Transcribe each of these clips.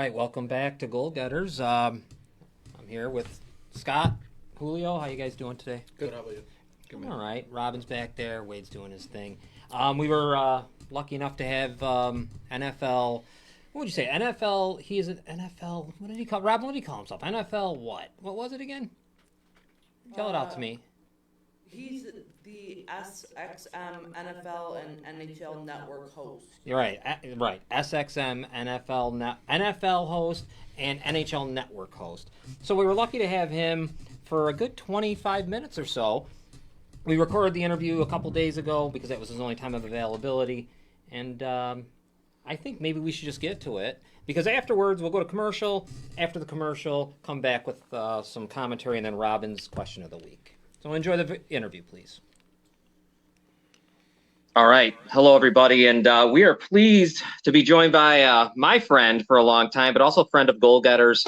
right, welcome back to Goal Getters. I'm here with Scott, Julio. How you guys doing today? Good. How about you? Good, man. All right, Robin's back there. Wade's doing his thing. We were lucky enough to have NFL. What would you say? NFL. He is an NFL. What did he call? Robin, what did he call himself? NFL what? What was it again? Tell it out to me. He's the SXM NFL and NHL network host. You're right. Right. SXM NFL host and NHL network host. So we were lucky to have him for a good 25 minutes or so. We recorded the interview a couple days ago because that was his only time of availability, and I think maybe we should just get to it because afterwards we'll go to commercial. After the commercial, come back with some commentary and then Robin's question of the week. So enjoy the interview, please. All right. Hello, everybody. And we are pleased to be joined by my friend for a long time, but also friend of Goal Getters,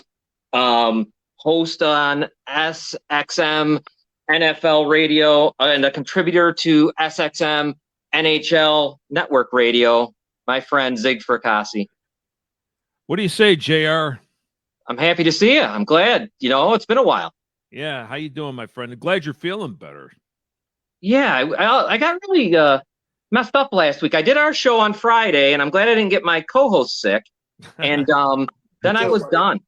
host on SXM NFL Radio and a contributor to SXM NHL Network Radio, my friend ZIG FRACASSI. What do you say, JR? I'm happy to see you. I'm glad. You know, it's been a while. Yeah, how you doing, my friend? I'm glad you're feeling better. Yeah, I got really messed up last week. I did our show on Friday, and I'm glad I didn't get my co-host sick. And then I was done.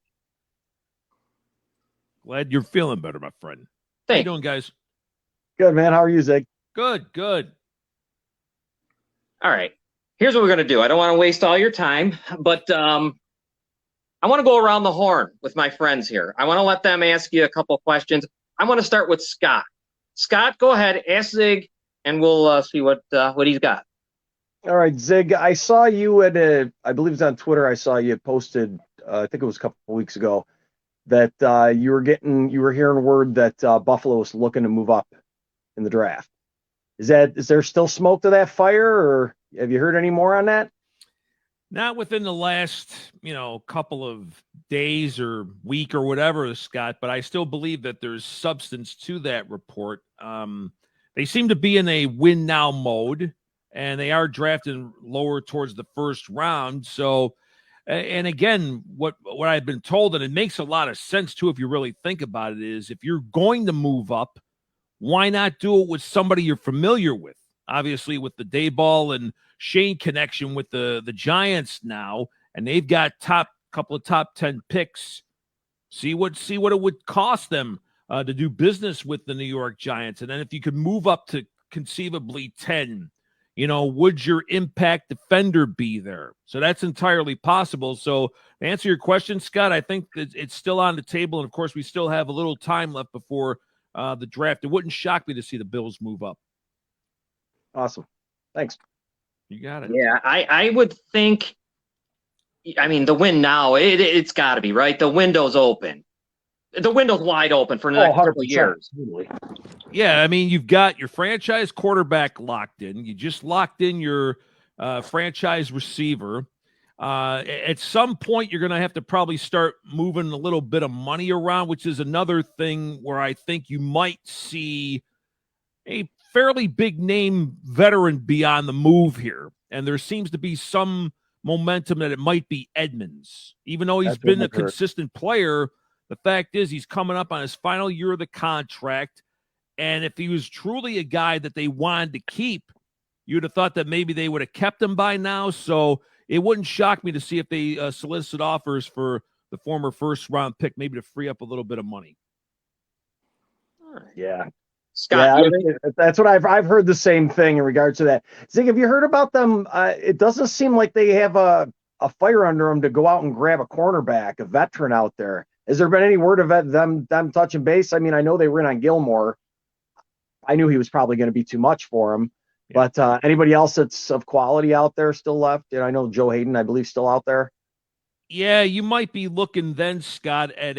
Glad you're feeling better, my friend. How you doing, guys? Good, man. How are you, Zig? Good. All right. Here's what we're going to do. I don't want to waste all your time, but I want to go around the horn with my friends here. I want to let them ask you a couple of questions. I want to start with Scott. Scott, go ahead, ask Zig, and we'll see what he's got. All right, Zig. I saw you at I believe it's on Twitter. I saw you posted. I think it was a couple of weeks ago that you were hearing word that Buffalo was looking to move up in the draft. Is there still smoke to that fire, or have you heard any more on that? Not within the last, couple of days or week or whatever, Scott, but I still believe that there's substance to that report. They seem to be in a win now mode, and they are drafting lower towards the first round. So, and again, what I've been told, and it makes a lot of sense too if you really think about it, is if you're going to move up, why not do it with somebody you're familiar with? Obviously, with the Dayball and Shane connection with the Giants now, and they've got couple of top 10 picks. See what it would cost them to do business with the New York Giants, and then if you could move up to conceivably 10, would your impact defender be there? So that's entirely possible. So to answer your question, Scott, I think that it's still on the table, and of course we still have a little time left before the draft. It wouldn't shock me to see the Bills move up. Awesome. Thanks. You got it. Yeah, I would think, the win now, it's got to be, right? The window's open. The window's wide open for the next couple of years. Yeah, you've got your franchise quarterback locked in. You just locked in your franchise receiver. At some point, you're going to have to probably start moving a little bit of money around, which is another thing where I think you might see a fairly big name veteran be on the move here. And there seems to be some momentum that it might be Edmonds. Even though he's been a consistent player, the fact is he's coming up on his final year of the contract. And if he was truly a guy that they wanted to keep, you'd have thought that maybe they would have kept him by now. So it wouldn't shock me to see if they solicit offers for the former first-round pick, maybe to free up a little bit of money. All right. Yeah. Scott, that's what I've heard the same thing in regards to that. Zig, have you heard about them? It doesn't seem like they have a fire under them to go out and grab a cornerback, a veteran out there. Has there been any word of them touching base? I know they were in on Gilmore. I knew he was probably going to be too much for him. Yeah. But anybody else that's of quality out there still left? I know Joe Hayden, I believe, still out there. Yeah, you might be looking then, Scott, at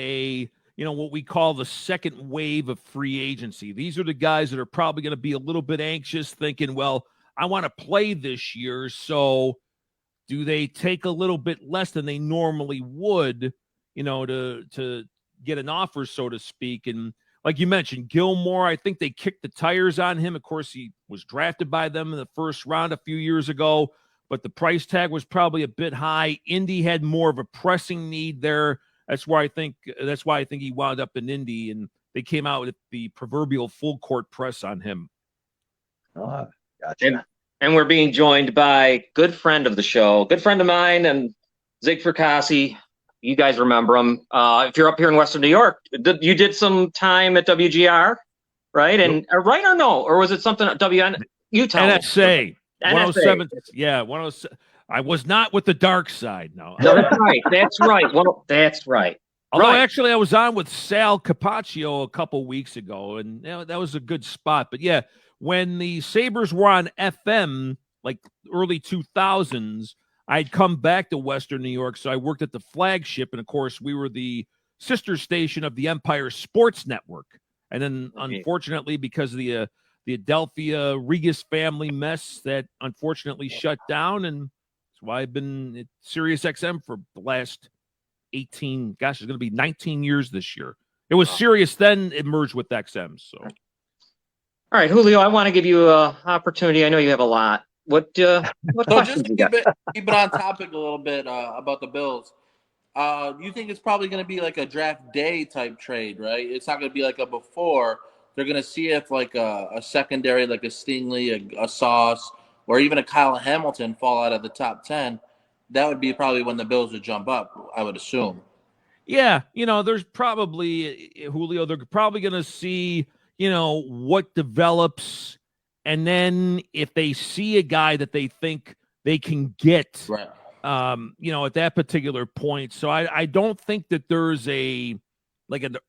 what we call the second wave of free agency. These are the guys that are probably going to be a little bit anxious, thinking, well, I want to play this year. So do they take a little bit less than they normally would, to get an offer, so to speak? And like you mentioned, Gilmore, I think they kicked the tires on him. Of course, he was drafted by them in the first round a few years ago, but the price tag was probably a bit high. Indy had more of a pressing need there. That's why I think he wound up in Indy, and they came out with the proverbial full court press on him. Oh, gotcha. And we're being joined by good friend of the show, good friend of mine, and ZIG FRACASSI. You guys remember him. If you're up here in Western New York, you did some time at WGR, right? And right or no? Or was it something at WN? You tell me. NSA. 107. Yeah, 107. I was not with the dark side. No. No, that's right. That's right. That's right. Although actually I was on with Sal Capaccio a couple weeks ago, and that was a good spot. But yeah, when the Sabres were on FM, like early 2000s, I'd come back to Western New York, so I worked at the flagship, and of course, we were the sister station of the Empire Sports Network. And then, unfortunately, because of the Adelphia Regis family mess, that unfortunately shut down, and that's why I've been at Sirius XM for the last 18. Gosh, it's going to be 19 years this year. It was Sirius, then it merged with XM. So, all right, Julio, I want to give you an opportunity. I know you have a lot. What questions just you got? keep it on topic a little bit about the Bills. You think it's probably going to be like a draft day type trade, right? It's not going to be like a before. They're going to see if like a secondary, like a Stingley, a Sauce, or even a Kyle Hamilton fall out of the top 10. That would be probably when the Bills would jump up, I would assume. Yeah, there's probably, Julio, they're probably going to see, what develops. And then if they see a guy that they think they can get, right, at that particular point. So I don't think that there's an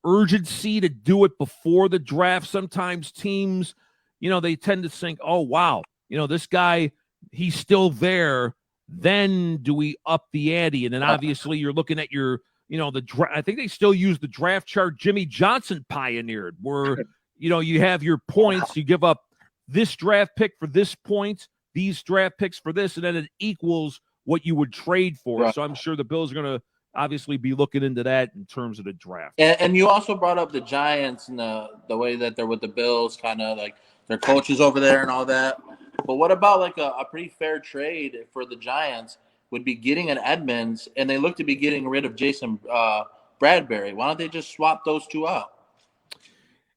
urgency to do it before the draft. Sometimes teams, they tend to think, oh, wow, this guy, he's still there. Then do we up the ante? And then obviously you're looking at your, I think they still use the draft chart Jimmy Johnson pioneered, where, you have your points, you give up this draft pick for this point, these draft picks for this, and then it equals what you would trade for. Right. So I'm sure the Bills are going to obviously be looking into that in terms of the draft. And you also brought up the Giants and the way that they're with the Bills, kind of like their coaches over there and all that. But what about like a pretty fair trade for the Giants would be getting an Edmonds, and they look to be getting rid of Jason Bradbury. Why don't they just swap those two out?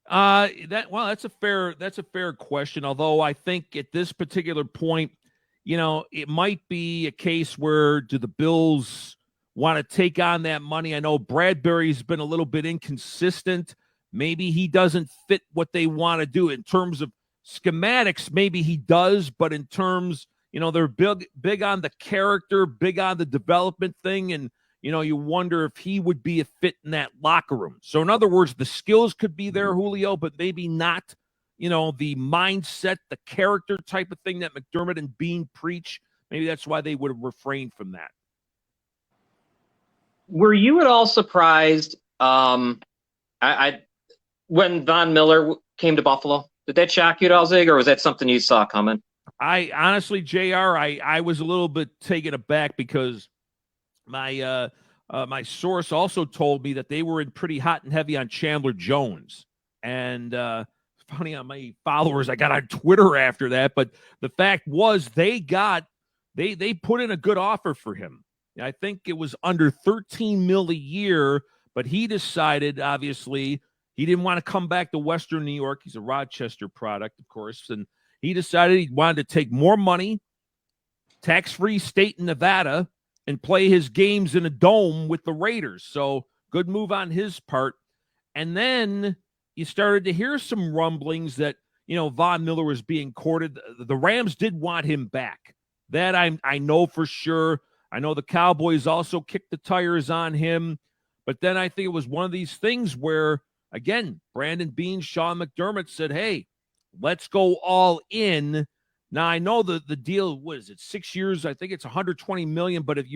That's a fair question. Although I think at this particular point, it might be a case where do the Bills want to take on that money? I know Bradbury's been a little bit inconsistent. Maybe he doesn't fit what they want to do in terms of schematics. Maybe he does, but in terms, they're big on the character, big on the development thing, and you wonder if he would be a fit in that locker room. So in other words, the skills could be there, Julio, but maybe not, the mindset, the character type of thing that McDermott and Bean preach. Maybe that's why they would have refrained from that. Were you at all surprised when Von Miller came to Buffalo? Did that shock you at all, Zig, or was that something you saw coming? I honestly, JR, I was a little bit taken aback because my source also told me that they were in pretty hot and heavy on Chandler Jones. And funny how many followers I got on Twitter after that. But the fact was they put in a good offer for him. I think it was under $13 million a year, but he decided, obviously, he didn't want to come back to Western New York. He's a Rochester product, of course. And he decided he wanted to take more money, tax-free state in Nevada, and play his games in a dome with the Raiders. So good move on his part. And then you started to hear some rumblings that, Von Miller was being courted. The Rams did want him back. That I know for sure. I know the Cowboys also kicked the tires on him. But then I think it was one of these things where, again, Brandon Beane, Sean McDermott said, hey, let's go all in. Now, I know the deal, what is it, 6 years? I think it's $120 million. But if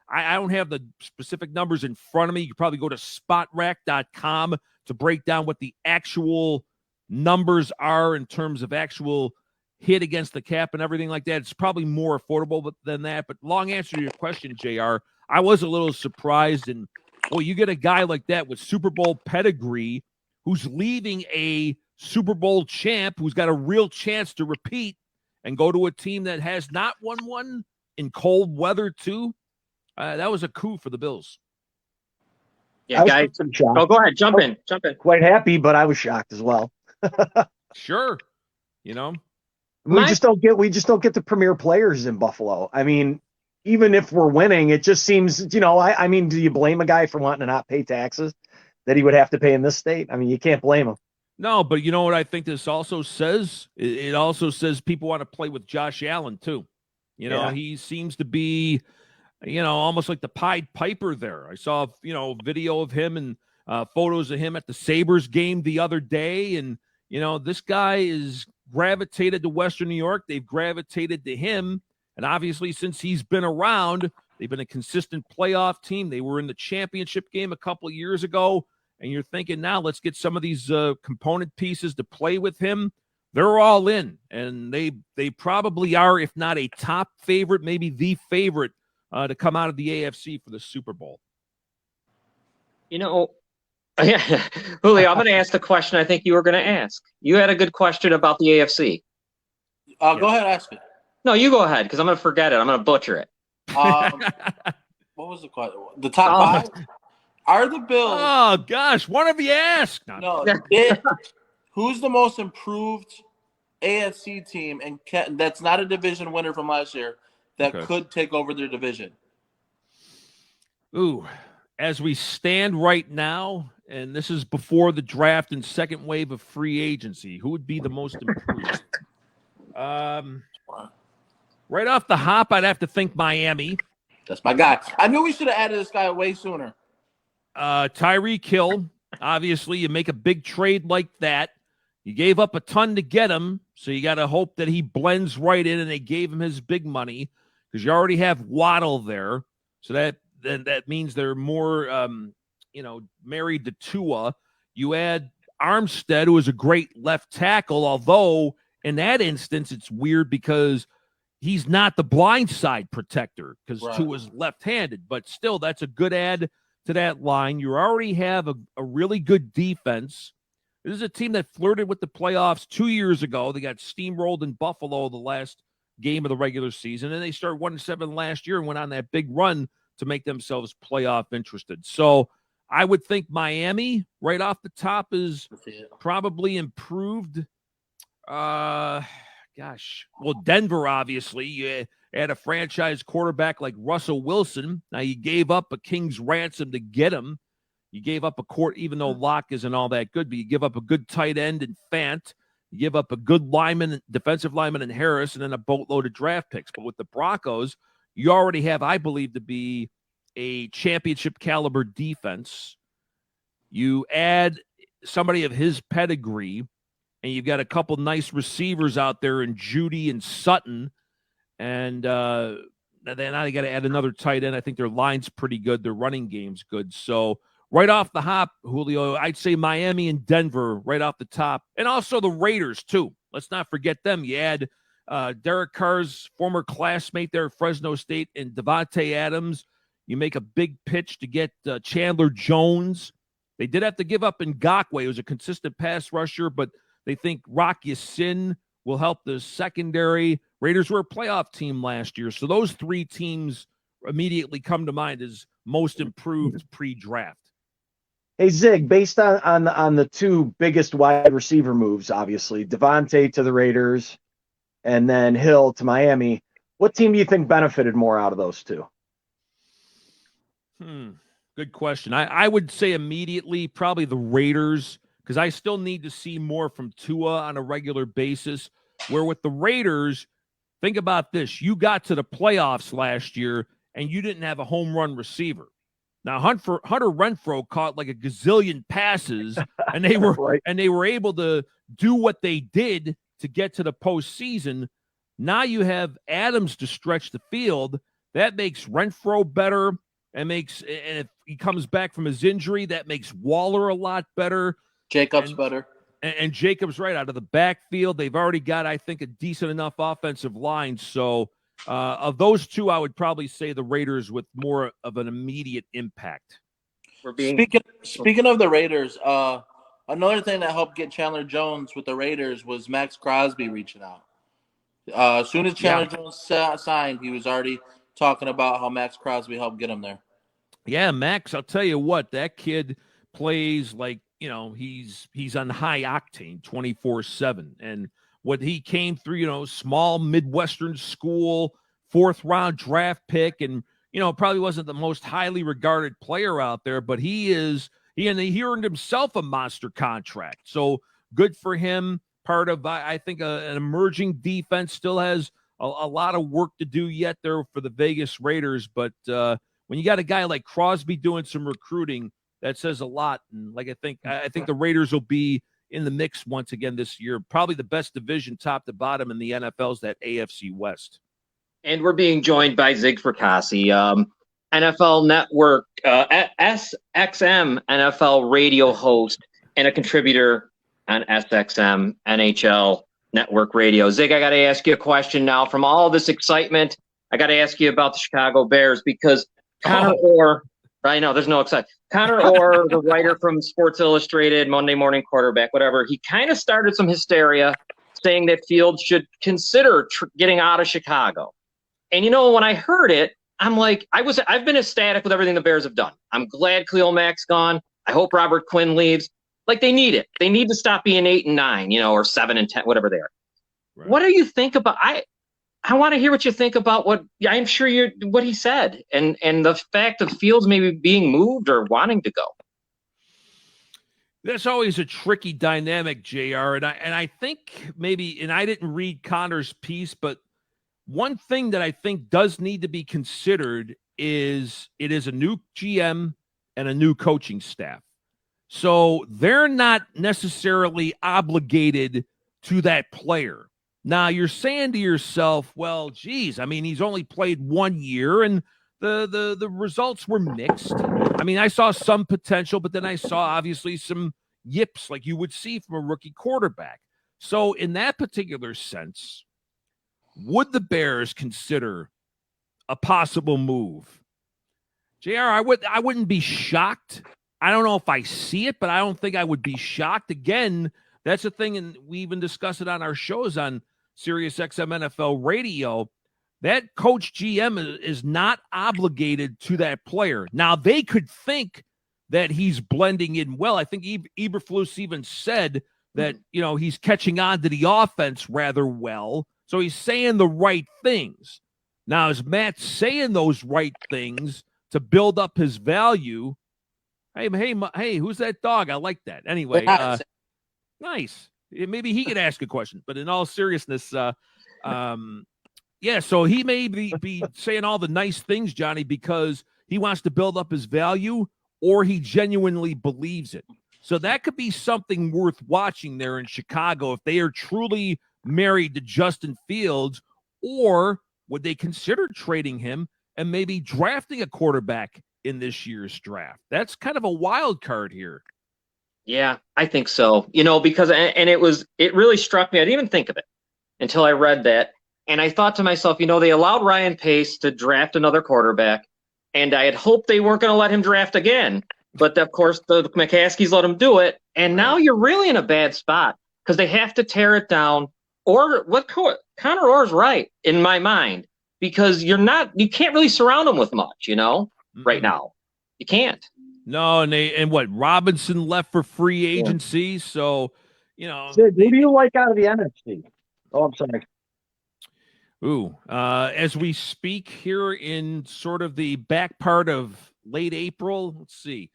I don't have the specific numbers in front of me. You could probably go to spotrac.com to break down what the actual numbers are in terms of actual hit against the cap and everything like that. It's probably more affordable than that. But long answer to your question, JR, I was a little surprised. And, well, you get a guy like that with Super Bowl pedigree who's leaving a Super Bowl champ who's got a real chance to repeat and go to a team that has not won one in cold weather too. That was a coup for the Bills. Yeah, guys. Shocked. Oh, go ahead. Jump in. Quite happy, but I was shocked as well. Sure. You know, We just don't get the premier players in Buffalo. I mean, even if we're winning, it just seems, I mean, do you blame a guy for wanting to not pay taxes that he would have to pay in this state? I mean, you can't blame him. no, but you know what I think this also says? It also says people want to play with Josh Allen too. He seems to be, almost like the Pied Piper there. I saw, video of him and photos of him at the Sabres game the other day. And, this guy is gravitated to Western New York. They've gravitated to him. And obviously, since he's been around, they've been a consistent playoff team. They were in the championship game a couple of years ago. And you're thinking now, let's get some of these component pieces to play with him. They're all in. And they probably are, if not a top favorite, maybe the favorite to come out of the AFC for the Super Bowl. Julio, I'm going to ask the question I think you were going to ask. You had a good question about the AFC. Go ahead, ask it. No, you go ahead, because I'm going to forget it. I'm going to butcher it. What was the question? The top 5? Are the Bills? Oh, gosh. One of you asked. No. Who's the most improved AFC team and that's not a division winner from last year that could take over their division? Ooh, as we stand right now, and this is before the draft and second wave of free agency, who would be the most improved? Right off the hop, I'd have to think Miami. That's my guy. I knew we should have added this guy way sooner. Tyreek Hill, obviously, you make a big trade like that. You gave up a ton to get him, so you got to hope that he blends right in, and they gave him his big money because you already have Waddle there. So that means they're more, married to Tua. You add Armstead, who is a great left tackle, although in that instance it's weird because he's not the blind side protector because Tua's left-handed. But still, that's a good add to that line. You already have a really good defense. This is a team that flirted with the playoffs 2 years ago. They got steamrolled in Buffalo the last game of the regular season, and they started 1-7 last year and went on that big run to make themselves playoff interested. So I would think Miami right off the top is probably improved. Well, Denver, obviously, you had a franchise quarterback like Russell Wilson. Now you gave up a king's ransom to get him. You gave up a court, even though Locke isn't all that good, but you give up a good tight end in Fant. You give up a good lineman, defensive lineman in Harris, and then a boatload of draft picks. But with the Broncos, you already have, I believe, to be a championship caliber defense. You add somebody of his pedigree, and you've got a couple nice receivers out there in Judy and Sutton. And then now you got to add another tight end. I think their line's pretty good. Their running game's good. So right off the hop, Julio, I'd say Miami and Denver right off the top. And also the Raiders, too. Let's not forget them. You add Derek Carr's former classmate there at Fresno State and Devontae Adams. You make a big pitch to get Chandler Jones. They did have to give up Ngakoue, who's a consistent pass rusher, but they think Rock Ya-Sin will help the secondary. Raiders were a playoff team last year, so those three teams immediately come to mind as most improved pre-draft. Hey, Zig, based on the two biggest wide receiver moves, obviously, Devontae to the Raiders and then Hill to Miami, what team do you think benefited more out of those two? Good question. I would say immediately probably the Raiders, because I still need to see more from Tua on a regular basis. Where with the Raiders, think about this. You got to the playoffs last year, and you didn't have a home run receiver. Now, Hunter Renfrow caught like a gazillion passes, and they were and they were able to do what they did to get to the postseason. Now you have Adams to stretch the field. That makes Renfrow better. And if he comes back from his injury, that makes Waller a lot better. Jacobs better. And Jacobs right out of the backfield. They've already got, I think, a decent enough offensive line. So of those two, I would probably say the Raiders with more of an immediate impact. Speaking of the Raiders, another thing that helped get Chandler Jones with the Raiders was Max Crosby reaching out. As soon as Chandler Jones signed, he was already talking about how Max Crosby helped get him there. Yeah, Max, I'll tell you what, that kid plays like, he's on high octane 24/7. And what he came through, small Midwestern school, 4th-round draft pick, and, probably wasn't the most highly regarded player out there, but he earned himself a monster contract. So good for him. Part of, I think, an emerging defense, still has a lot of work to do yet there for the Vegas Raiders, but when you got a guy like Crosby doing some recruiting, that says a lot. And like I think the Raiders will be in the mix once again this year. Probably the best division, top to bottom, in the NFL is that AFC West. And we're being joined by ZIG FRACASSI, NFL Network, SXM NFL radio host, and a contributor on SXM NHL Network Radio. Zig, I got to ask you a question now. From all this excitement, I got to ask you about the Chicago Bears, because Connor Orr, I know there's no excitement. Connor Orr, the writer from Sports Illustrated, Monday Morning Quarterback, whatever, he kind of started some hysteria saying that Fields should consider getting out of Chicago. And when I heard it, I'm like, I've been ecstatic with everything the Bears have done. I'm glad Khalil Mack's gone. I hope Robert Quinn leaves. Like, they need it. They need to stop being 8-9, or 7-10, whatever they are. Right. What do you think about? I want to hear what you think about what he said, and the fact of Fields maybe being moved or wanting to go. That's always a tricky dynamic, JR. And I think maybe, and I didn't read Connor's piece, but one thing that I think does need to be considered is it is a new GM and a new coaching staff. So they're not necessarily obligated to that player. Now, you're saying to yourself, well, geez, I mean, he's only played 1 year, and the results were mixed. I mean, I saw some potential, but then I saw obviously some yips like you would see from a rookie quarterback. So in that particular sense, would the Bears consider a possible move? JR, I wouldn't be shocked. I don't know if I see it, but I don't think I would be shocked. Again, that's the thing, and we even discuss it on our shows on Sirius XM NFL Radio. That coach GM is not obligated to that player. Now, they could think that he's blending in well. I think Eberflus even said that, he's catching on to the offense rather well. So he's saying the right things. Now, is Matt saying those right things to build up his value? Hey, who's that dog? I like that. Anyway, nice. Maybe he could ask a question, but in all seriousness, so he may be saying all the nice things, Johnny, because he wants to build up his value, or he genuinely believes it. So that could be something worth watching there in Chicago if they are truly married to Justin Fields, or would they consider trading him and maybe drafting a quarterback in this year's draft? That's kind of a wild card here. Yeah, I think so. Because it really struck me. I didn't even think of it until I read that. And I thought to myself, they allowed Ryan Pace to draft another quarterback, and I had hoped they weren't going to let him draft again. But of course, the McCaskies let him do it. And now you're really in a bad spot because they have to tear it down. Or Connor Orr's right in my mind, because you can't really surround him with much, right now. You can't. No, and what, Robinson left for free agency, so Sid, who do you like out of the NFC? Oh, I'm sorry. As we speak here in sort of the back part of late April, let's see.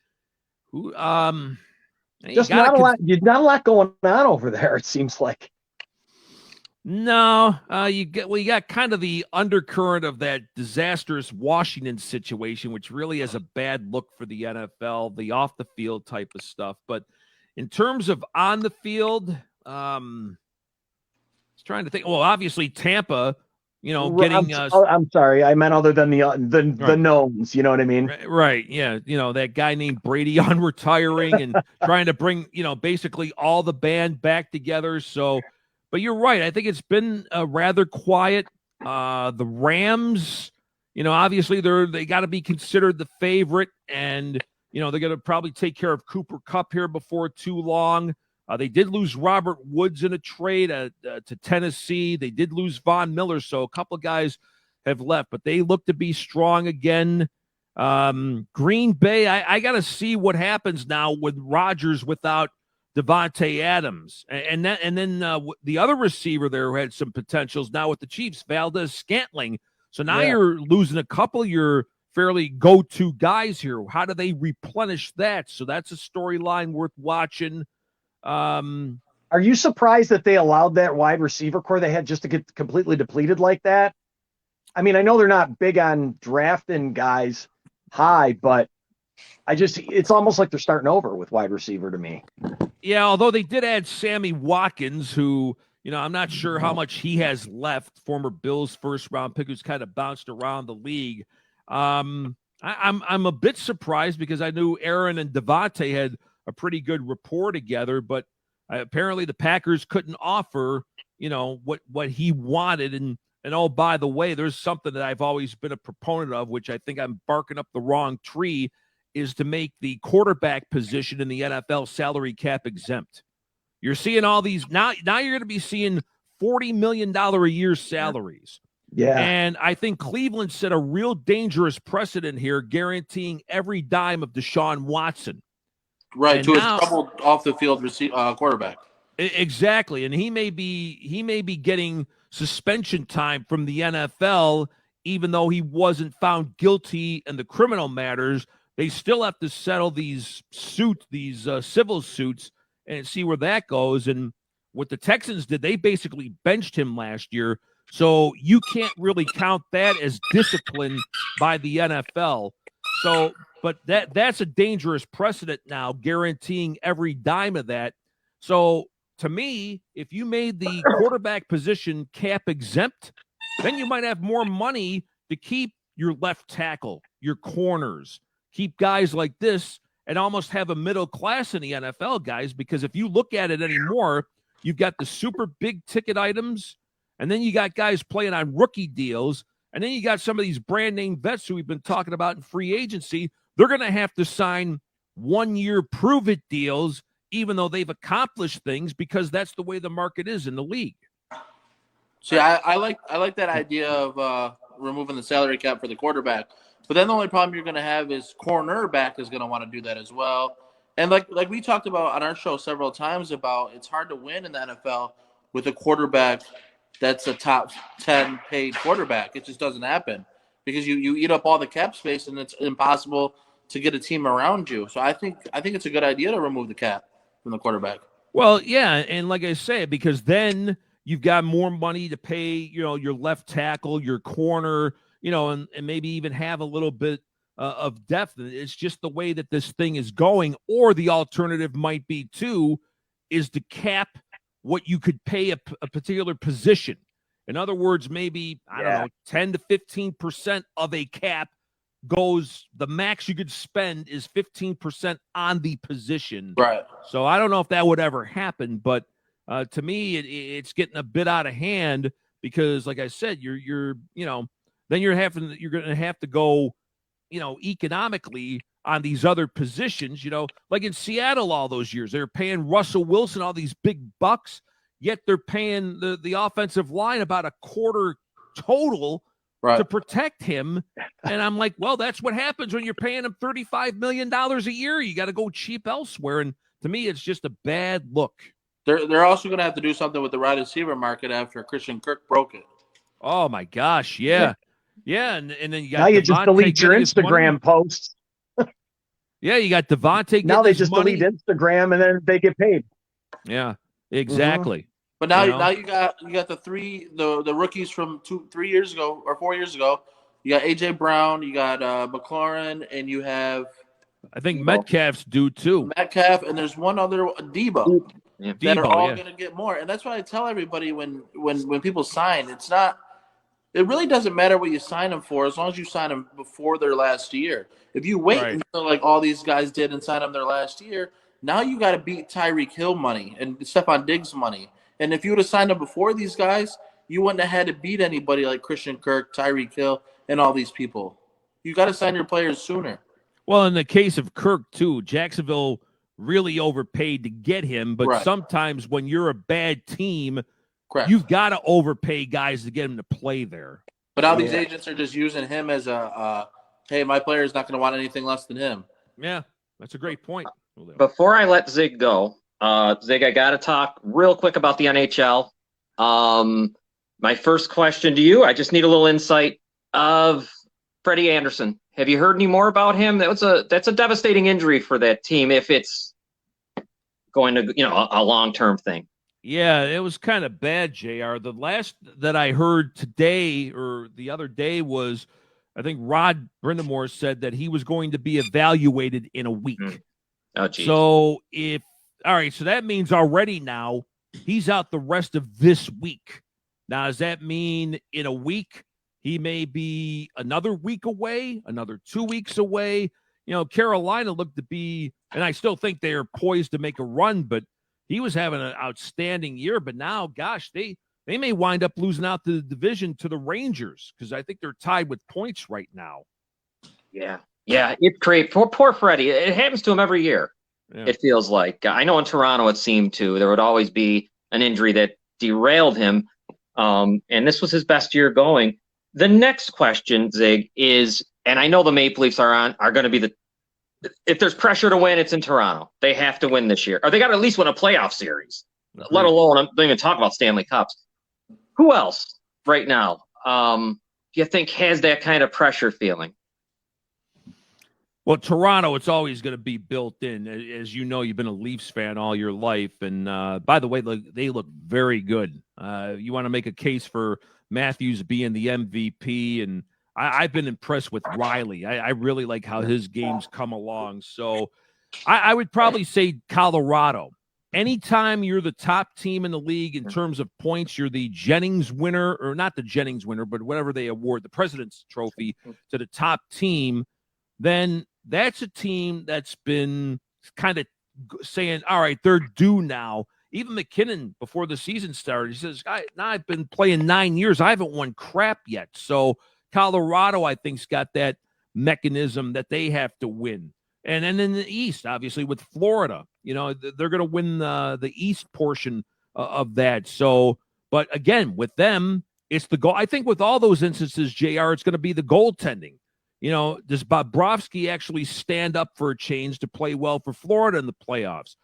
Who just not a lot. There's not a lot going on over there, it seems like. No, you got kind of the undercurrent of that disastrous Washington situation, which really has a bad look for the NFL, the off the field type of stuff. But in terms of on the field, I was trying to think. Well, obviously Tampa, getting. I'm sorry, I meant other than the knowns. You know what I mean? Right. Yeah. That guy named Brady on retiring and trying to bring basically all the band back together. So. But you're right. I think it's been rather quiet. The Rams, obviously they got to be considered the favorite, and they're going to probably take care of Cooper Kupp here before too long. They did lose Robert Woods in a trade to Tennessee. They did lose Von Miller, so a couple of guys have left, but they look to be strong again. Green Bay, I got to see what happens now with Rodgers without Devontae Adams. And then the other receiver there who had some potentials now with the Chiefs, Valdez-Scantling. So now you're losing a couple of your fairly go-to guys here. How do they replenish that? So that's a storyline worth watching. Are you surprised that they allowed that wide receiver core they had just to get completely depleted like that? I mean, I know they're not big on drafting guys high, but it's almost like they're starting over with wide receiver to me. Yeah, although they did add Sammy Watkins, who, I'm not sure how much he has left, former Bills first-round pick who's kind of bounced around the league. I'm a bit surprised because I knew Aaron and Devontae had a pretty good rapport together, but apparently the Packers couldn't offer, what he wanted. And oh, by the way, there's something that I've always been a proponent of, which I think I'm barking up the wrong tree, is to make the quarterback position in the NFL salary cap exempt. You're seeing all these now you're going to be seeing $40 million a year salaries. Yeah. And I think Cleveland set a real dangerous precedent here, guaranteeing every dime of Deshaun Watson. Right, and to a troubled off the field quarterback. Exactly. And he may be getting suspension time from the NFL, even though he wasn't found guilty in the criminal matters. They still have to settle these civil suits and see where that goes. And what the Texans did, they basically benched him last year. So you can't really count that as discipline by the NFL. So, but that's a dangerous precedent now, guaranteeing every dime of that. So to me, if you made the quarterback position cap exempt, then you might have more money to keep your left tackle, your corners, keep guys like this, and almost have a middle class in the NFL, guys, because if you look at it anymore, you've got the super big ticket items, and then you got guys playing on rookie deals, and then you got some of these brand name vets who we've been talking about in free agency. They're going to have to sign 1-year prove-it deals, even though they've accomplished things, because that's the way the market is in the league. See, I like that idea of removing the salary cap for the quarterback. But then the only problem you're going to have is cornerback is going to want to do that as well. And like we talked about on our show several times about, it's hard to win in the NFL with a quarterback that's a top 10 paid quarterback. It just doesn't happen because you eat up all the cap space and it's impossible to get a team around you. So I think it's a good idea to remove the cap from the quarterback. Well, yeah, and like I say, because then you've got more money to pay, your left tackle, your corner, and maybe even have a little bit of depth. It's just the way that this thing is going. Or the alternative might be, too, is to cap what you could pay a particular position. In other words, maybe, I don't know, 10 to 15% of a cap goes, the max you could spend is 15% on the position. Right. So I don't know if that would ever happen, but to me, it's getting a bit out of hand because, like I said, then you're going to have to go, economically on these other positions, like in Seattle all those years, they're paying Russell Wilson all these big bucks, yet they're paying the offensive line about a quarter total to protect him. And I'm like, well, that's what happens when you're paying him $35 million a year. You got to go cheap elsewhere. And to me, it's just a bad look. They're also going to have to do something with the wide receiver market after Christian Kirk broke it. Oh my gosh. Yeah. Yeah. And then you got now you just delete your Instagram posts. Yeah. You got Devontae. Now they just delete Instagram and then they get paid. Yeah, exactly. Mm-hmm. But now you got the rookies from 3 years ago or 4 years ago. You got AJ Brown, you got McLaurin, and you have I think Metcalf's due too. Metcalf, and there's one other Debo. Yeah, that are all going to get more. And that's what I tell everybody when people sign. It really doesn't matter what you sign them for as long as you sign them before their last year. If you wait until like all these guys did and sign them their last year, now you got to beat Tyreek Hill money and Stephon Diggs money. And if you would have signed them before these guys, you wouldn't have had to beat anybody like Christian Kirk, Tyreek Hill, and all these people. You got to sign your players sooner. Well, in the case of Kirk, too, Jacksonville really overpaid to get him. But Right. sometimes when you're a bad team, Correct. you've got to overpay guys to get him to play there. But now these agents are just using him as a, hey, my player's not going to want anything less than him. Yeah, that's a great point. Before I let Zig go, Zig, I got to talk real quick about the NHL. My first question to you, I just need a little insight of Freddie Anderson. Have you heard any more about him? That's a devastating injury for that team if it's going to, a long-term thing. Yeah, it was kind of bad, JR. The last that I heard today or the other day was, I think Rod Brindamore said that he was going to be evaluated in a week. Oh, geez. So all right, so that means already now he's out the rest of this week. Now, does that mean in a week he may be another week away, another 2 weeks away? Carolina looked to be, and I still think they are poised to make a run, but he was having an outstanding year. But now, gosh, they may wind up losing out the division to the Rangers because I think they're tied with points right now. Yeah, it's great. Poor Freddie. It happens to him every year. Yeah. It feels like. I know in Toronto it seemed to. There would always be an injury that derailed him, and this was his best year going. The next question, Zig, is, and I know the Maple Leafs are going to be if there's pressure to win, it's in Toronto. They have to win this year, or they got to at least win a playoff series. Let alone, I don't even talk about Stanley Cups. Who else right now do you think has that kind of pressure feeling? Well, Toronto, it's always going to be built in. As you know, you've been a Leafs fan all your life. And by the way, they look very good. You want to make a case for Matthews being the MVP. And I've been impressed with Riley. I really like how his games come along. So I would probably say Colorado. Anytime you're the top team in the league in terms of points, you're the Jennings winner, or not the Jennings winner, but whatever they award, the President's Trophy to the top team, then that's a team that's been kind of saying, all right, they're due now. Even McKinnon, before the season started, he says, I've been playing 9 years. I haven't won crap yet. So Colorado, I think, has got that mechanism that they have to win. And then in the East, obviously, with Florida, they're going to win the East portion of that. So, but again, with them, it's the goal. I think with all those instances, JR, it's going to be the goaltending. Does Bobrovsky actually stand up for a change to play well for Florida in the playoffs?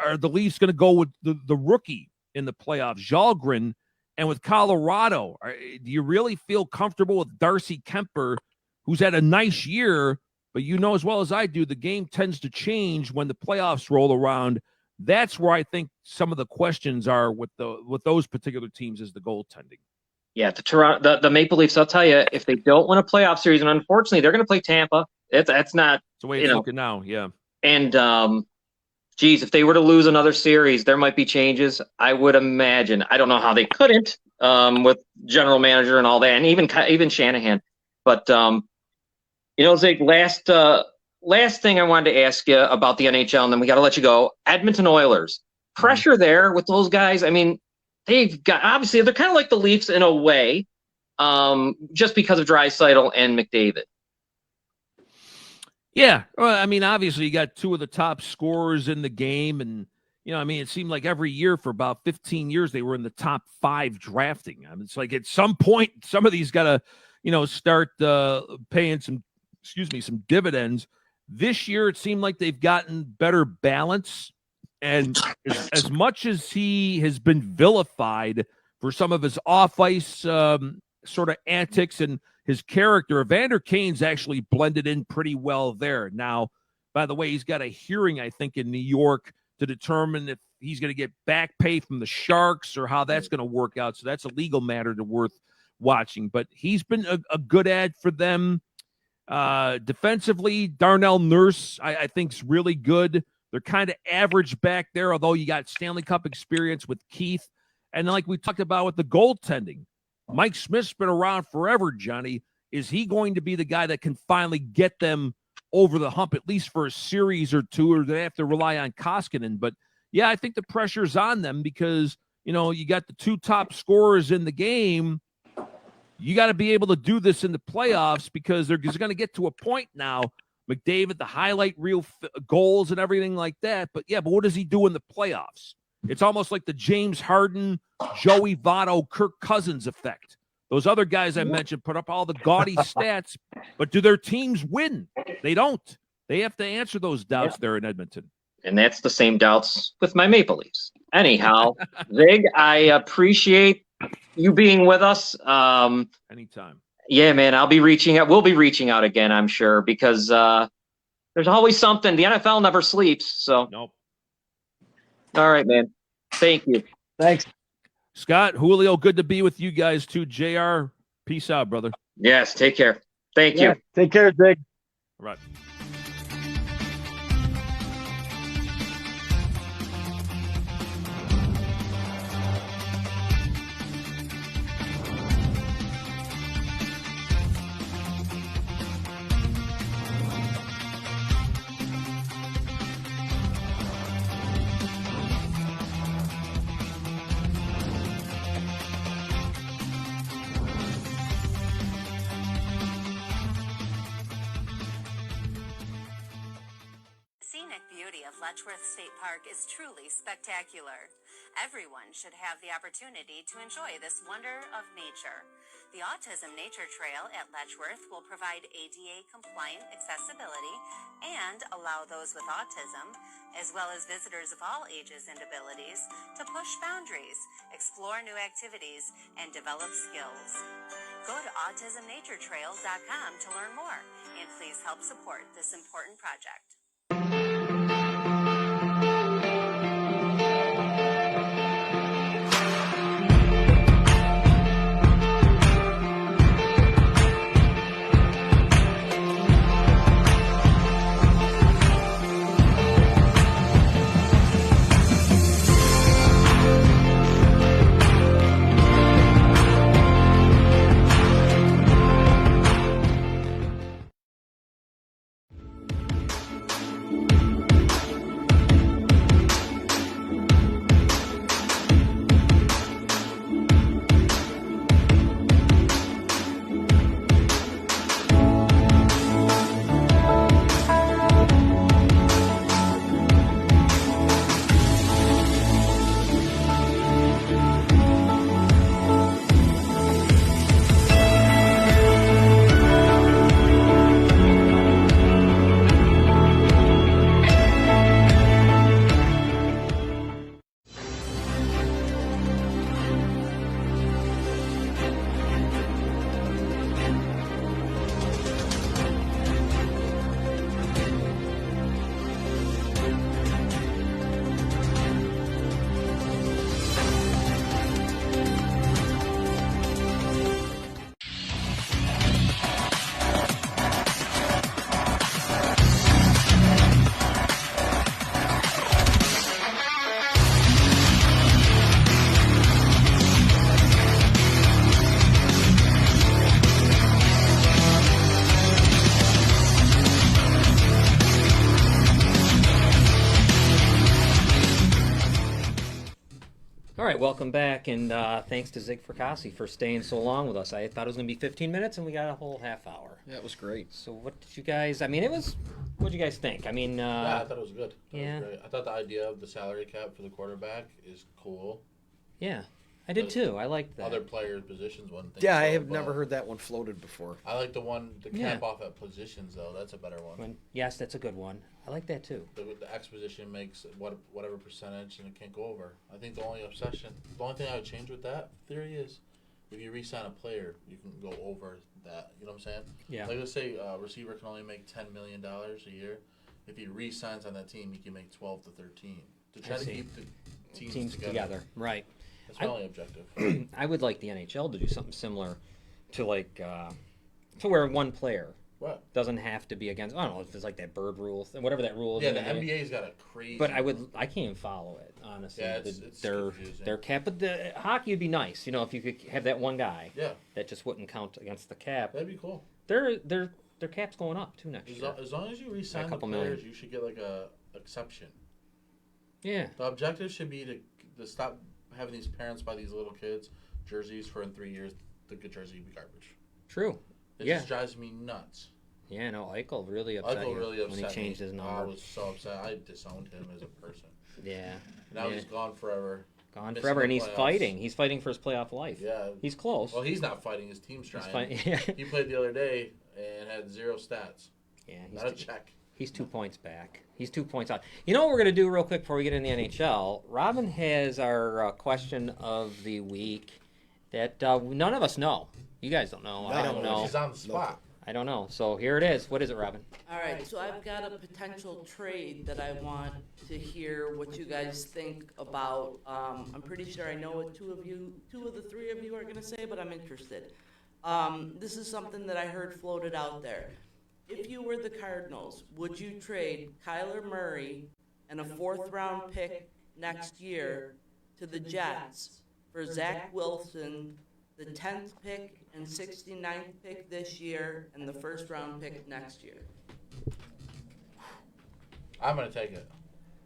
Are the Leafs going to go with the rookie in the playoffs, Jalgren? And with Colorado, do you really feel comfortable with Darcy Kemper, who's had a nice year, but as well as I do, the game tends to change when the playoffs roll around. That's where I think some of the questions are with those particular teams is the goaltending. Yeah, the Maple Leafs, I'll tell you, if they don't win a playoff series, and unfortunately they're going to play Tampa, that's not the way it's looking now, yeah. And, if they were to lose another series, there might be changes, I would imagine. I don't know how they couldn't with general manager and all that, and even Shanahan. But, Zig, last thing I wanted to ask you about the NHL, and then we got to let you go. Edmonton Oilers. Pressure there with those guys. I mean, they've got, obviously, they're kind of like the Leafs in a way, just because of Draisaitl and McDavid. Yeah. Well, I mean, obviously, you got two of the top scorers in the game. And, it seemed like every year for about 15 years, they were in the top 5 drafting. I mean, it's like at some point, some of these got to, start paying some dividends. This year, it seemed like they've gotten better balance. And as much as he has been vilified for some of his off-ice sort of antics and his character, Evander Kane's actually blended in pretty well there. Now, by the way, he's got a hearing, I think, in New York to determine if he's going to get back pay from the Sharks or how that's going to work out. So that's a legal matter worth watching. But he's been a good ad for them. Defensively, Darnell Nurse, I think, is really good. They're kind of average back there, although you got Stanley Cup experience with Keith. And like we talked about with the goaltending, Mike Smith's been around forever, Johnny. Is he going to be the guy that can finally get them over the hump, at least for a series or two, or they have to rely on Koskinen? But, yeah, I think the pressure's on them because, you got the 2 top scorers in the game. You got to be able to do this in the playoffs because they're going to get to a point now. McDavid, the highlight reel goals and everything like that. But what does he do in the playoffs? It's almost like the James Harden, Joey Votto, Kirk Cousins effect. Those other guys I mentioned put up all the gaudy stats, but do their teams win? They don't. They have to answer those doubts there in Edmonton. And that's the same doubts with my Maple Leafs. Anyhow, Zig, I appreciate you being with us. Anytime. Yeah, man, I'll be reaching out. We'll be reaching out again, I'm sure, because there's always something. The NFL never sleeps. So, nope. All right, man. Thank you. Thanks. Scott, Julio, good to be with you guys too. JR, peace out, brother. Yes, take care. Thank you. Take care, Zig. All right. Lechworth State Park is truly spectacular. Everyone should have the opportunity to enjoy this wonder of nature. The Autism Nature Trail at Lechworth will provide ADA-compliant accessibility and allow those with autism, as well as visitors of all ages and abilities, to push boundaries, explore new activities, and develop skills. Go to autismnaturetrails.com to learn more, and please help support this important project. All right, welcome back, and thanks to ZIG FRACASSI for staying so long with us. I thought it was going to be 15 minutes, and we got a whole half hour. Yeah, it was great. So what did you guys, what did you guys think? I mean... yeah, I thought it was good. Yeah. Was great. I thought the idea of the salary cap for the quarterback is cool. Yeah, I did too. I liked that. Other players' positions wouldn't think Yeah, so, I have but never heard that one floated before. I like the cap off at positions, though. That's a better one. Yes, that's a good one. I like that too. The X position makes whatever percentage, and it can't go over. I think the only thing I would change with that theory is if you re-sign a player, you can go over that. You know what I'm saying? Yeah. Like, let's say a receiver can only make $10 million a year. If he re-signs on that team, he can make 12 to 13 to try to keep the teams together. Right. That's my only objective. I would like the NHL to do something similar to to where one player doesn't have to be against. I don't know if it's like that bird rule, whatever that rule is. Yeah, the NBA's got a crazy. But I can't even follow it honestly. Yeah, it's their cap, but the hockey would be nice. You know, if you could have that one guy. Yeah. That just wouldn't count against the cap. That'd be cool. Their cap's going up too next year. As long as you re-sign the players, you should get like a exception. Yeah. The objective should be to stop having these parents buy these little kids jerseys for in 3 years the good jersey be garbage. True. It just drives me nuts. Yeah, no, Eichel really upset Eichel you really upset when he changed me. his I number. was so upset. I disowned him as a person. Yeah. Now yeah. he's gone forever. Gone Missing forever, the and he's playoffs. fighting. He's fighting for his playoff life. Yeah. He's close. Well, he's not fighting. His team's trying. He's fighting. Yeah. He played the other day and had 0 stats. Yeah, Not a check. He's 2 points back. He's 2 points out. You know what we're going to do real quick before we get in the NHL? Robin has our question of the week that none of us know. You guys don't know. I don't know. He's on the spot. I don't know. So here it is. What is it, Robin? All right, so I've got a potential trade that I want to hear what you guys think about. I'm pretty sure I know what two of the three of you are going to say, but I'm interested. This is something that I heard floated out there. If you were the Cardinals, would you trade Kyler Murray and a 4th-round pick next year to the Jets for Zach Wilson, the 10th pick and 69th pick this year, and the 1st-round pick next year? I'm going to take it.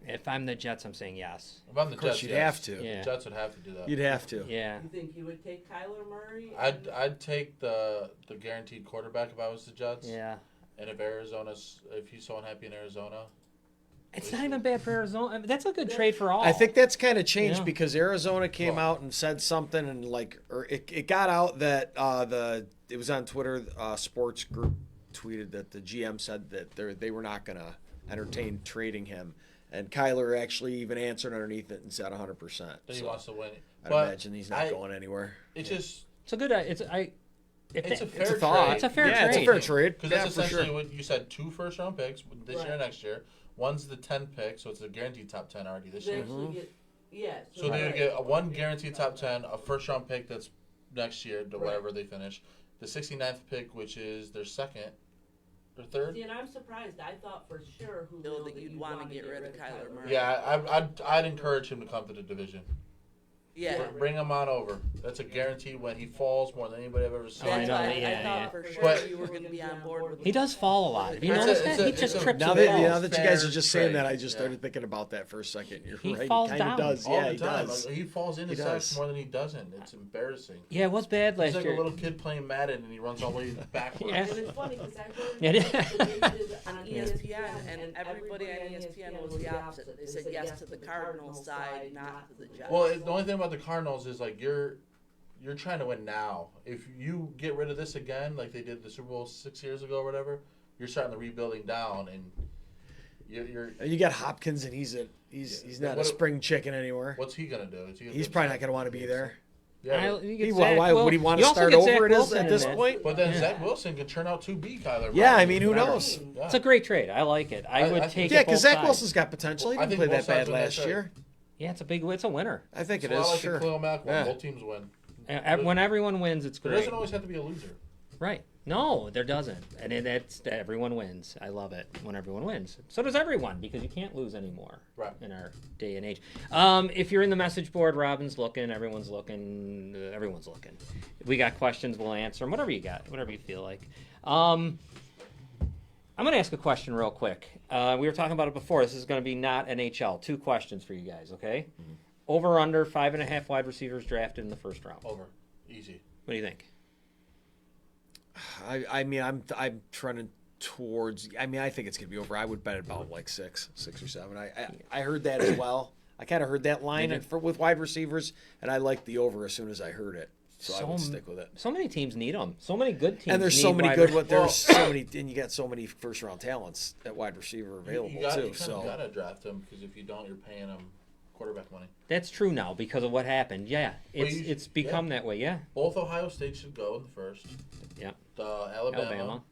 If I'm the Jets, I'm saying yes. If I'm the Of course, Jets, you'd yes. have to. Yeah. Jets would have to do that. You'd have to. Yeah. You think you would take Kyler Murray? I'd take the guaranteed quarterback if I was the Jets. Yeah. And if he's so unhappy in Arizona. It's not even bad for Arizona. I mean, that's a good trade for all. I think that's kind of changed Yeah. because Arizona came out and said something, and it got out that it was on Twitter. Sports Group tweeted that the GM said that they were not going to entertain trading him, and Kyler actually even answered underneath it and said 100%. Then he wants to win. I'd imagine he's not going anywhere. It's just. It's a good. It's a fair It's a trade. thought. It's a fair yeah, trade. it's a fair trade. Because Yeah, that's for essentially sure. what you said, 2 first-round picks this year Right. and next year. One's the 10 pick, so it's a guaranteed top 10 already this They year. actually get, yeah. So they would get one guaranteed top 10, a first-round pick that's next year, to whatever they finish. The 69th pick, which is their second or third. See, and I'm surprised. I thought for sure that you'd want to get rid of Kyler Murray. Yeah, I'd encourage him to come to the division. Yeah. Bring him on over. That's a guarantee when he falls more than anybody I've ever seen. I know, I yeah, thought yeah. for sure But- you were going to be on board with He does fall a lot. Have you It's a- noticed it's that? a- He just it's a- trips Now and that, falls. now that you guys are just saying Fair that, I trade. just started thinking about that for a second. You're He right. falls He kind down. of does. All Yeah, the he time. does. Like, he falls into He sacks does. more than he doesn't. It's embarrassing. Yeah, it was bad last He's like year. a little kid playing Madden, and he runs all the way backwards. Yeah. And it's funny because I heard Yeah. on ESPN, and everybody on ESPN was the opposite. They said yes to the Cardinals side, not to the Jets. Well, the only thing about the Cardinals is like you're trying to win now. If you get rid of this again, like they did the Super Bowl 6 years ago or whatever, you're starting the rebuilding down, and you're. And you got Hopkins, and he's not a spring chicken anymore. What's he gonna do? He's probably not going to want to be there. Yeah, Why would he want to start over at this point? but then Zach Wilson can turn out to be Kyler. Yeah, Murray. I mean, who Never. knows? Yeah. It's a great trade. I like it. I would I take Yeah, it both because Zach sides. Wilson's got potential. He I didn't think play both that bad sides win that last trade. year. Yeah, it's a winner. I think it It's a lot is, like sure. the Khalil Mack one. Yeah. Both teams win. When everyone wins, it's There great. doesn't always have to be a loser. Right. No, there doesn't. And that's everyone wins. I love it when everyone wins. So does everyone, because you can't lose anymore in our day and age. If you're in the message board, Robin's looking, everyone's looking, everyone's looking. If we got questions, we'll answer them. Whatever you got, whatever you feel like. I'm going to ask a question real quick. We were talking about it before. This is going to be not NHL. 2 questions for you guys, okay? Mm-hmm. Over or under 5.5 wide receivers drafted in the first round? Over. Easy. What do you think? I mean, I'm trending towards. I mean, I think it's gonna be over. I would bet about like 6 or 7. I heard that as well. I kind of heard that line with wide receivers, and I liked the over as soon as I heard it. So I would stick with it. So many teams need them. So many good teams. And there's so many good. There's so many, and you got so many first round talents at wide receiver available You too. gotta draft them because if you don't, you're paying them quarterback money. That's true now because of what happened. Yeah, it's become that way. Yeah. Both Ohio State should go in the first. Yeah. Alabama.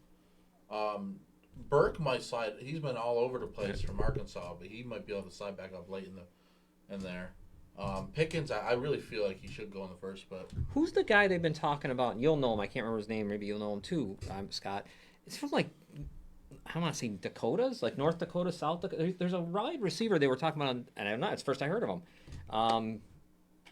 Burke might slide. He's been all over the place from Arkansas, but he might be able to slide back up late in there. Pickens, I really feel like he should go in the first, but Who's the guy they've been talking about? You'll know him. I can't remember his name. Maybe you'll know him too, Scott. It's from like, I don't want to say Dakotas, like North Dakota, South Dakota. There's a wide receiver they were talking about, and I'm not. It's the first I heard of him.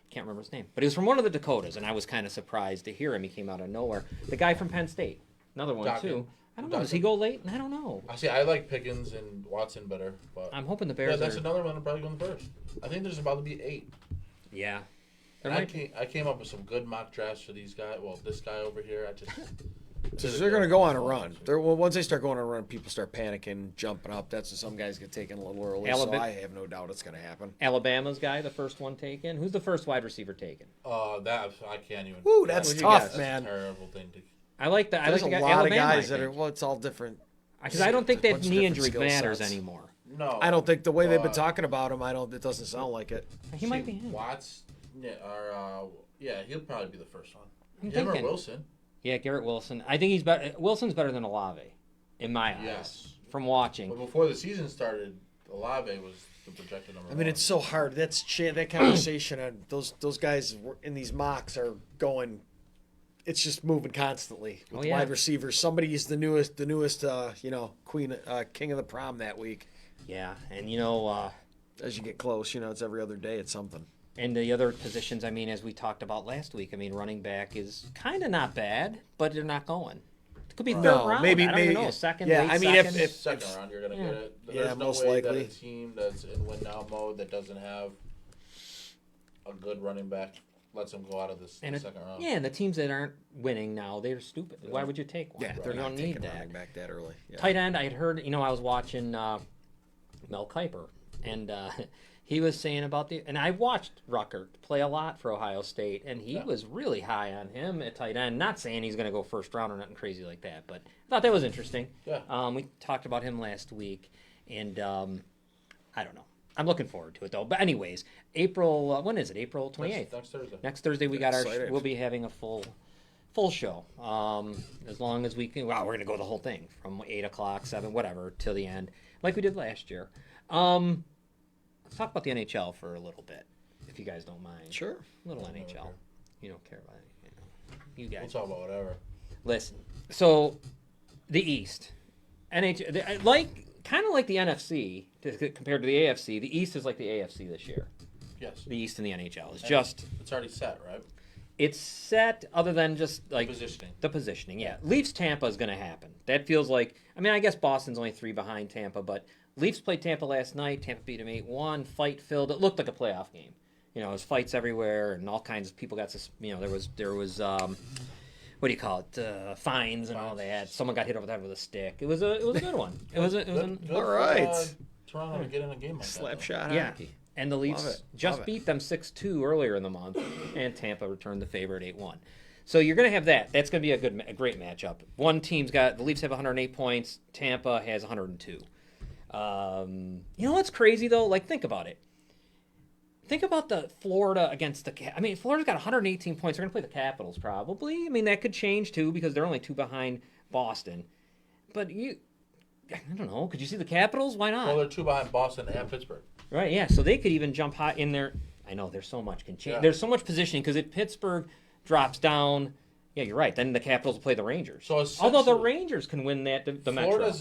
Can't remember his name, but he was from one of the Dakotas, and I was kind of surprised to hear him. He came out of nowhere. The guy from Penn State, another one Dockin. too. I don't know. Does he go late? I don't know. I like Pickens and Watson better, but I'm hoping the Bears. that's another one that'll probably go in the first. I think there's about to be 8. Yeah. I came up with some good mock drafts for these guys. Well, this guy over here, They're going to go on a run. Once they start going on a run, people start panicking, jumping up. That's when some guys get taken a little early. So I have no doubt it's going to happen. Alabama's guy, the first one taken. Who's the first wide receiver taken? That I can't even. Woo, that's tough, man. That's a terrible thing to. I like that. There's I like a the lot Alabama, of guys that are. Well, it's all different. Because I don't think that knee injury skill matters sets. anymore. No, I don't think the way they've been talking about him. It doesn't sound like it. He might be him. Watts, yeah, he'll probably be the first one. I'm Him or thinking. Wilson. Yeah, Garrett Wilson. I think he's better. Wilson's better than Olave, in my eyes. Yes. From watching. But before the season started, Olave was the projected number. I mean, it's so hard. That conversation and those guys in these mocks are going. It's just moving constantly with wide receivers. Somebody's the newest, queen, king of the prom that week. Yeah, and as you get close, it's every other day. It's something. And the other positions, I mean, as we talked about last week, I mean, running back is kind of not bad, but they're not going. It could be third round. Maybe, I don't even know. Second, yeah. late I mean, second. if second round, you're gonna get it. Yeah, There's no most way likely. that a team that's in win now mode that doesn't have a good running back lets them go out of this second round. Yeah, and the teams that aren't winning now, they're stupid. Why would you take one? Yeah, you they're not don't need taking a that. running back that early. Yeah. Tight end, I had heard. I was watching Mel Kiper, and he was saying about and I watched Rucker play a lot for Ohio State, and he was really high on him at tight end. Not saying he's going to go first round or nothing crazy like that, but I thought that was interesting. Yeah. We talked about him last week, and I don't know. I'm looking forward to it though. But anyways, April. When is it? April 28th. Next Thursday. Next Thursday we got we'll be having a full show. As long as we can. Wow, we're gonna go the whole thing from 8 o'clock, 7, whatever, till the end, like we did last year. Let's talk about the NHL for a little bit, if you guys don't mind. Sure. A little NHL. You don't care about it. You guys. We'll talk about whatever. Listen. So, the East, kind of like the NFC compared to the AFC. The East is like the AFC this year. Yes. The East in the NHL is It's already set, right? It's set, other than just like Positioning. The positioning, yeah. Leafs Tampa is going to happen. That feels like. I mean, I guess Boston's only 3 behind Tampa, but Leafs played Tampa last night. Tampa beat them 8-1. Fight filled. It looked like a playoff game. There was fights everywhere, and all kinds of people got. There was what do you call it? Fines and all that. Someone got hit over the head with a stick. It was a good one. It was all right. Toronto to get in a game like Slap that. shot Yeah. hockey. And the Leafs just beat them 6-2 earlier in the month, and Tampa returned the favor at 8-1. So you're going to have that. That's going to be a great matchup. One team's got the Leafs have 108 points. Tampa has 102. You know what's crazy though? Like, think about it. Think about the Florida against the. I mean, Florida's got 118 points. They're going to play the Capitals probably. I mean, that could change too because they're only 2 behind Boston. But I don't know. Could you see the Capitals? Why not? Well, they're 2 behind Boston and Pittsburgh. Right, yeah. So they could even jump high in there. I know there's so much can change. Yeah. There's so much positioning because if Pittsburgh drops down, yeah, you're right. Then the Capitals will play the Rangers. So although the Rangers can win that, the Metro.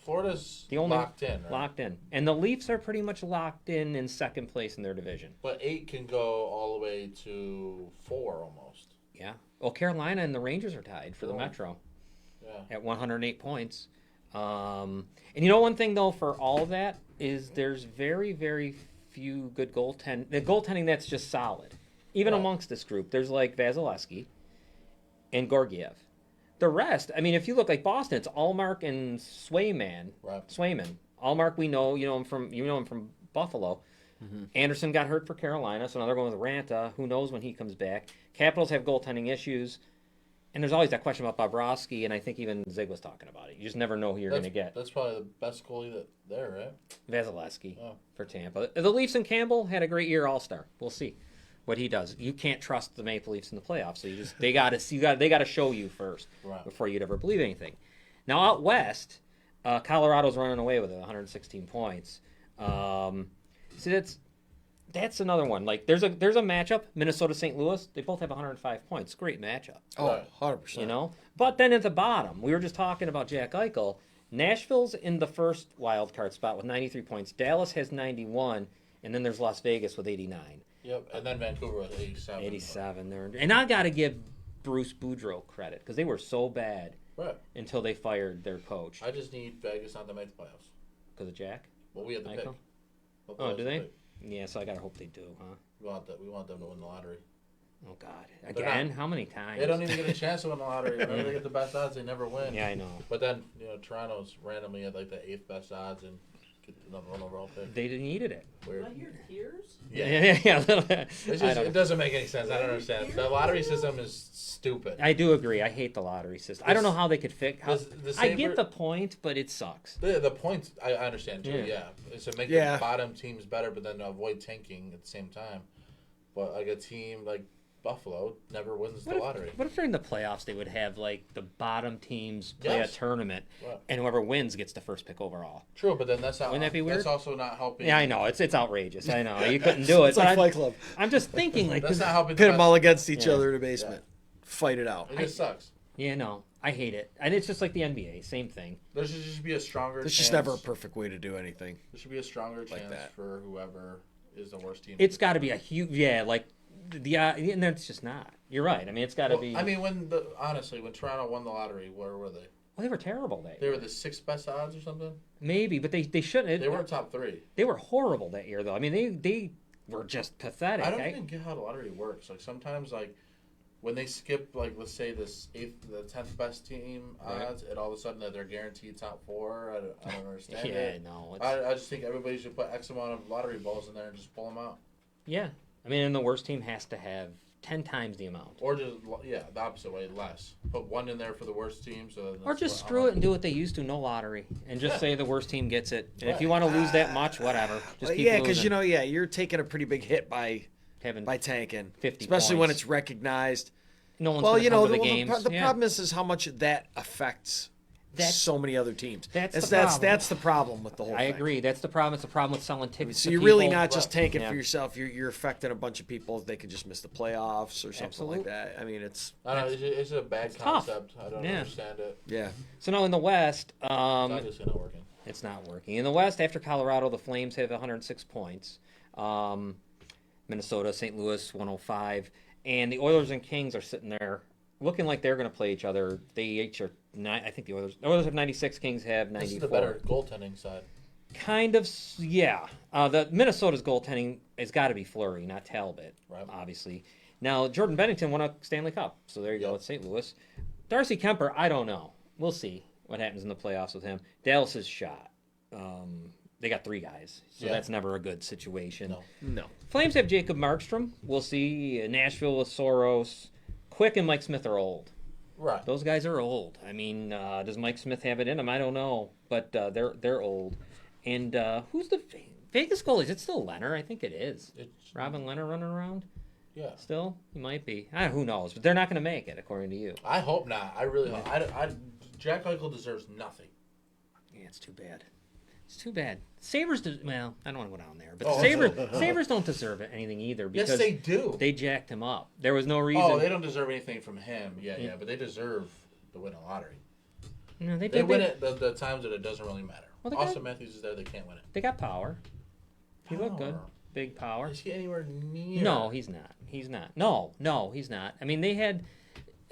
Florida's The only locked in, right? Locked in, and the Leafs are pretty much locked in second place in their division. But 8 can go all the way to 4 almost. Yeah. Well, Carolina and the Rangers are tied for the Oh. Metro. Yeah. At 108 points. And one thing though for all of that is there's very, very few good goaltending. The goaltending that's just solid, even amongst this group. There's like Vasilevsky and Gorgiev. The rest, I mean, if you look like Boston, it's Allmark and Swayman. Right. Swayman. Allmark, we know, him from Buffalo. Mm-hmm. Anderson got hurt for Carolina, so now they're going with Ranta. Who knows when he comes back? Capitals have goaltending issues. And there's always that question about Bobrovsky, and I think even Zig was talking about it. You just never know who you're going to get. That's probably the best goalie there, right? Vasilevsky Oh. for Tampa. The Leafs and Campbell had a great year, All-Star. We'll see what he does. You can't trust the Maple Leafs in the playoffs, so they got to show you first before you'd ever believe anything. Now out west, Colorado's running away with it, 116 points. See, that's another one. Like there's a matchup, Minnesota St. Louis. They both have 105 points. Great matchup. Oh, 100%. But then at the bottom, we were just talking about Jack Eichel. Nashville's in the first wild card spot with 93 points. Dallas has 91, and then there's Las Vegas with 89. Yep, and then Vancouver with 87. 87 there. And I got to give Bruce Boudreau credit because they were so bad until they fired their coach. I just need Vegas not to make the playoffs. Because of Jack? Well, we had the pick. Oh, do they? Yeah, so I got to hope they do, huh? We want them to win the lottery. Oh God! Again? How many times? They don't even get a chance to win the lottery. Whenever they get the best odds, they never win. Yeah, I know. But then Toronto's randomly at like the 8th best odds and get the number 1 overall pick. They needed it. Weird. Do I hear tears? Yeah. It's just, it doesn't make any sense. I don't understand. The lottery system is stupid. I do agree. I hate the lottery system. I don't know how they could fix. I get Saber- the point, but it sucks. The points I understand too. Yeah. Yeah, it's to make Yeah. the bottom teams better, but then avoid tanking at the same time. But like a team like Buffalo never wins the lottery. What if during the playoffs they would have like the bottom teams play Yes. a tournament, Right. and whoever wins gets the first pick overall? True, but then that's not. Wouldn't that be weird? That's also not helping. Yeah, I know it's outrageous. I know you couldn't do it. It's like but Fight Club. I'm just thinking like That's not helping. Pit the them all best- against each Yeah. other in the basement. Fight it out. It just sucks. yeah, no, I hate it, and it's just like the NBA, same thing. There should just be a stronger. There's chance. just never a perfect way to do anything. There should be a stronger like chance that. for whoever is the worst team. It's got to be a huge like and it's just not. You're right. I mean, it's got to be. I mean, when Toronto won the lottery, where were they? Well, they were terrible that They year. were the 6th best odds or something. Maybe, but they shouldn't. They weren't top 3. They were horrible that year, though. I mean, they were just pathetic. I don't even get how the lottery works. Like sometimes, like when they skip, like let's say the 10th best team odds, and all of a sudden that they're guaranteed top 4. I don't understand Yeah, it. no. I just think everybody should put X amount of lottery balls in there and just pull them out, Yeah. I mean, and the worst team has to have 10 times the amount. or just the opposite way, less. Put one in there for the worst team, so. Or just screw it and do what they used to, no lottery, and just say the worst team gets it. And if you want to lose that much, whatever. Just keep Yeah, because losing. you're taking a pretty big hit by Having tanking, 50 especially when points. it's recognized. no one's Well, gonna come to the the games. the Yeah. problem is how much that affects That's- so many other teams. that's the that's problem. that's the problem with the whole I thing. agree. That's the problem. It's the problem with selling tickets. So to you're really people. not just tanking Yeah. for yourself. You're affecting a bunch of people. They could just miss the playoffs or something Absolutely. like that. I mean, it's I don't know. It's a bad tough. concept. I don't Yeah. understand it. yeah. So now in the West, It's obviously not working. it's not working. In the West, after Colorado, the Flames have 106 points. Minnesota, St. Louis, 105. And the Oilers and Kings are sitting there looking like they're going to play each other. They each are, I think the Oilers have 96, Kings have 94. This is the better goaltending side. Kind of, yeah. The Minnesota's goaltending has got to be Fleury, not Talbot, Right. obviously. Now, Jordan Bennington won a Stanley Cup, so there you go. It's St. Louis. Darcy Kemper, I don't know. We'll see what happens in the playoffs with him. Dallas is shot. They got 3 guys, so Yeah. that's never a good situation. No. Flames have Jacob Markstrom. We'll see. Nashville with Soros. Quick and Mike Smith are old. Right. Those guys are old. I mean, does Mike Smith have it in him? I don't know, but they're old. And who's the Vegas goalie? Is it still Leonard? I think it is. It's, Robin Leonard running around yeah. still? He might be. Who knows? But they're not going to make it, according to you. I hope not. I really hope. Jack Eichel deserves nothing. Yeah, it's too bad. It's too bad. Sabres, well, I don't want to go down there, but Oh, the Sabres don't deserve anything either because Yes, they do. they jacked him up. There was no reason. Oh, they don't deserve anything from him. Yeah, but they deserve to win a lottery. No, they They did. win it the times that it doesn't really matter. Well, they Austin Matthews is there. They can't win it. They got power. He looked good. Power. Big power. Is he anywhere near? No, he's not. He's not. No, he's not. I mean, they had.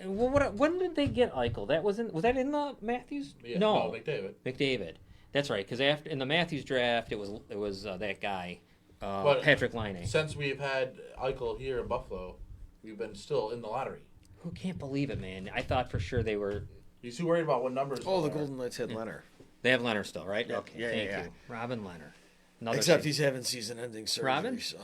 Well, when did they get Eichel? Was that in the Matthews? Yeah, No, McDavid. McDavid. That's right. Because after in the Matthews draft, it was that guy, But Patrick Laine. Since we've had Eichel here in Buffalo, we've been still in the lottery. Who can't believe it, man? I thought for sure they were. He's too worried about what numbers. Oh, the are. Golden Knights had Leonard. They have Leonard still, right? Yeah. Okay, Yeah, thank yeah. you, Robin Leonard. Another Except thing. he's having season-ending surgery. Robin? So.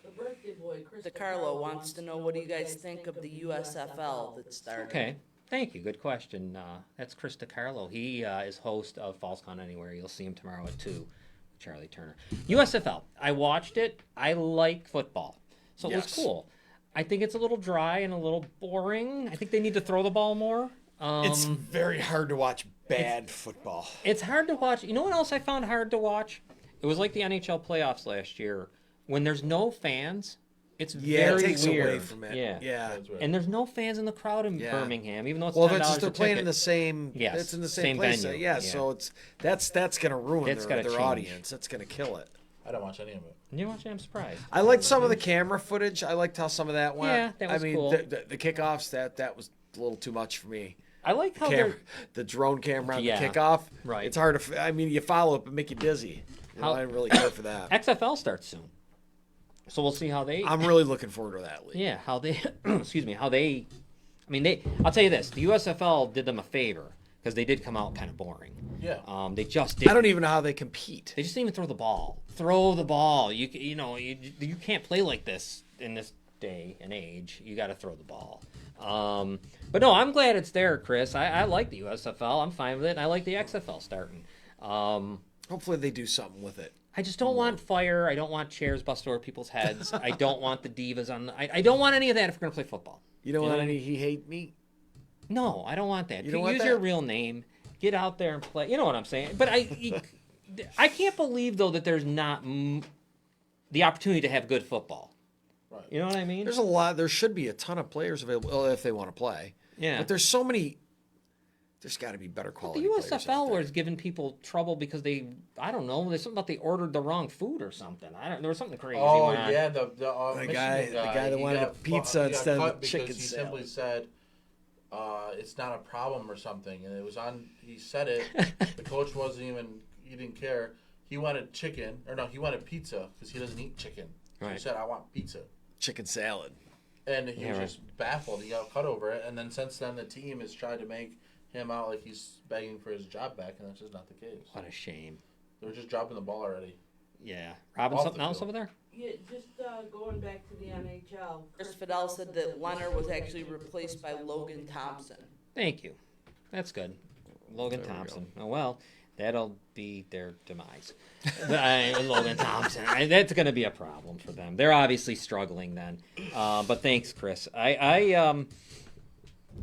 The birthday boy, Chris DiCarlo, wants to know what do you guys think of the USFL that started? Okay. Thank you. Good question. That's Chris DiCarlo. He is host of Falls Count Anywhere. You'll see him tomorrow at 2 with Charlie Turner. USFL. I watched it. I like football. So it was Yes. cool. I think it's a little dry and a little boring. I think they need to throw the ball more. It's very hard to watch bad football. It's hard to watch. You know what else I found hard to watch? It was like the NHL playoffs last year. When there's no fans, it's Yeah, very it takes weird. away from it. Yeah. That's right. And there's no fans in the crowd in Yeah. Birmingham, even though it's Well, $10 they're a playing ticket. in the same. Yes, It's in the same same place. venue. Yeah, Yeah. so that's gonna ruin That's their gotta change. audience. That's gonna kill it. I don't watch any of it. You watch it? I'm surprised. I liked some of the camera footage. I liked how some of that went. Yeah, that was I mean, cool. the kickoffs that was a little too much for me. I like how Camera, they're. the drone camera on Yeah, the kickoff. right. It's hard to. I mean, you follow it, but make you dizzy. How- I didn't really care for that. XFL starts soon. So we'll see how they. I'm really looking forward to that league. Yeah, how they. Excuse me. How they. I mean, they. I'll tell you this: the USFL did them a favor because they did come out kind of boring. Yeah. They just did. I don't even know how they compete. They just didn't even throw the ball. Throw the ball. You can't play like this in this day and age. You got to throw the ball. But no, I'm glad it's there, Chris. I like the USFL. I'm fine with it. And I like the XFL starting. Hopefully they do something with it. I just don't want fire. I don't want chairs busted over people's heads. I don't want the divas on. I don't want any of that if we're gonna play football. You don't want any he hate me? No, I don't want that. You don't want Use that? your real name. Get out there and play. You know what I'm saying? But I can't believe though that there's not the opportunity to have good football. Right. You know what I mean? There's a lot. There should be a ton of players available if they want to play. Yeah. But there's so many. There's got to be better The quality. players out USFL there. was giving people trouble because I don't know, there's something about they ordered the wrong food or something. There was something crazy. Oh went on. yeah, The Michigan guy that he wanted got a pizza he got instead of cut a because chicken he simply said it's not a problem or something, and it was on. He said it. The coach wasn't even. He didn't care. He wanted chicken, or no, he wanted pizza because he doesn't eat chicken. So he Right. said, "I want pizza," Chicken salad. and he Yeah, was right. just baffled. He got cut over it, and then since then the team has tried to make him out like he's begging for his job back, and that's just not the case. What a shame. They were just dropping the ball already. Yeah. Robin, Off the something else field. over there? Yeah, just going back to the NHL. Chris Fidel said that Leonard was actually replaced by Logan Thompson. Thank you. That's good. Logan There we Thompson. Oh, well, that'll be their demise. Logan Thompson. That's going to be a problem for them. They're obviously struggling then. But thanks, Chris.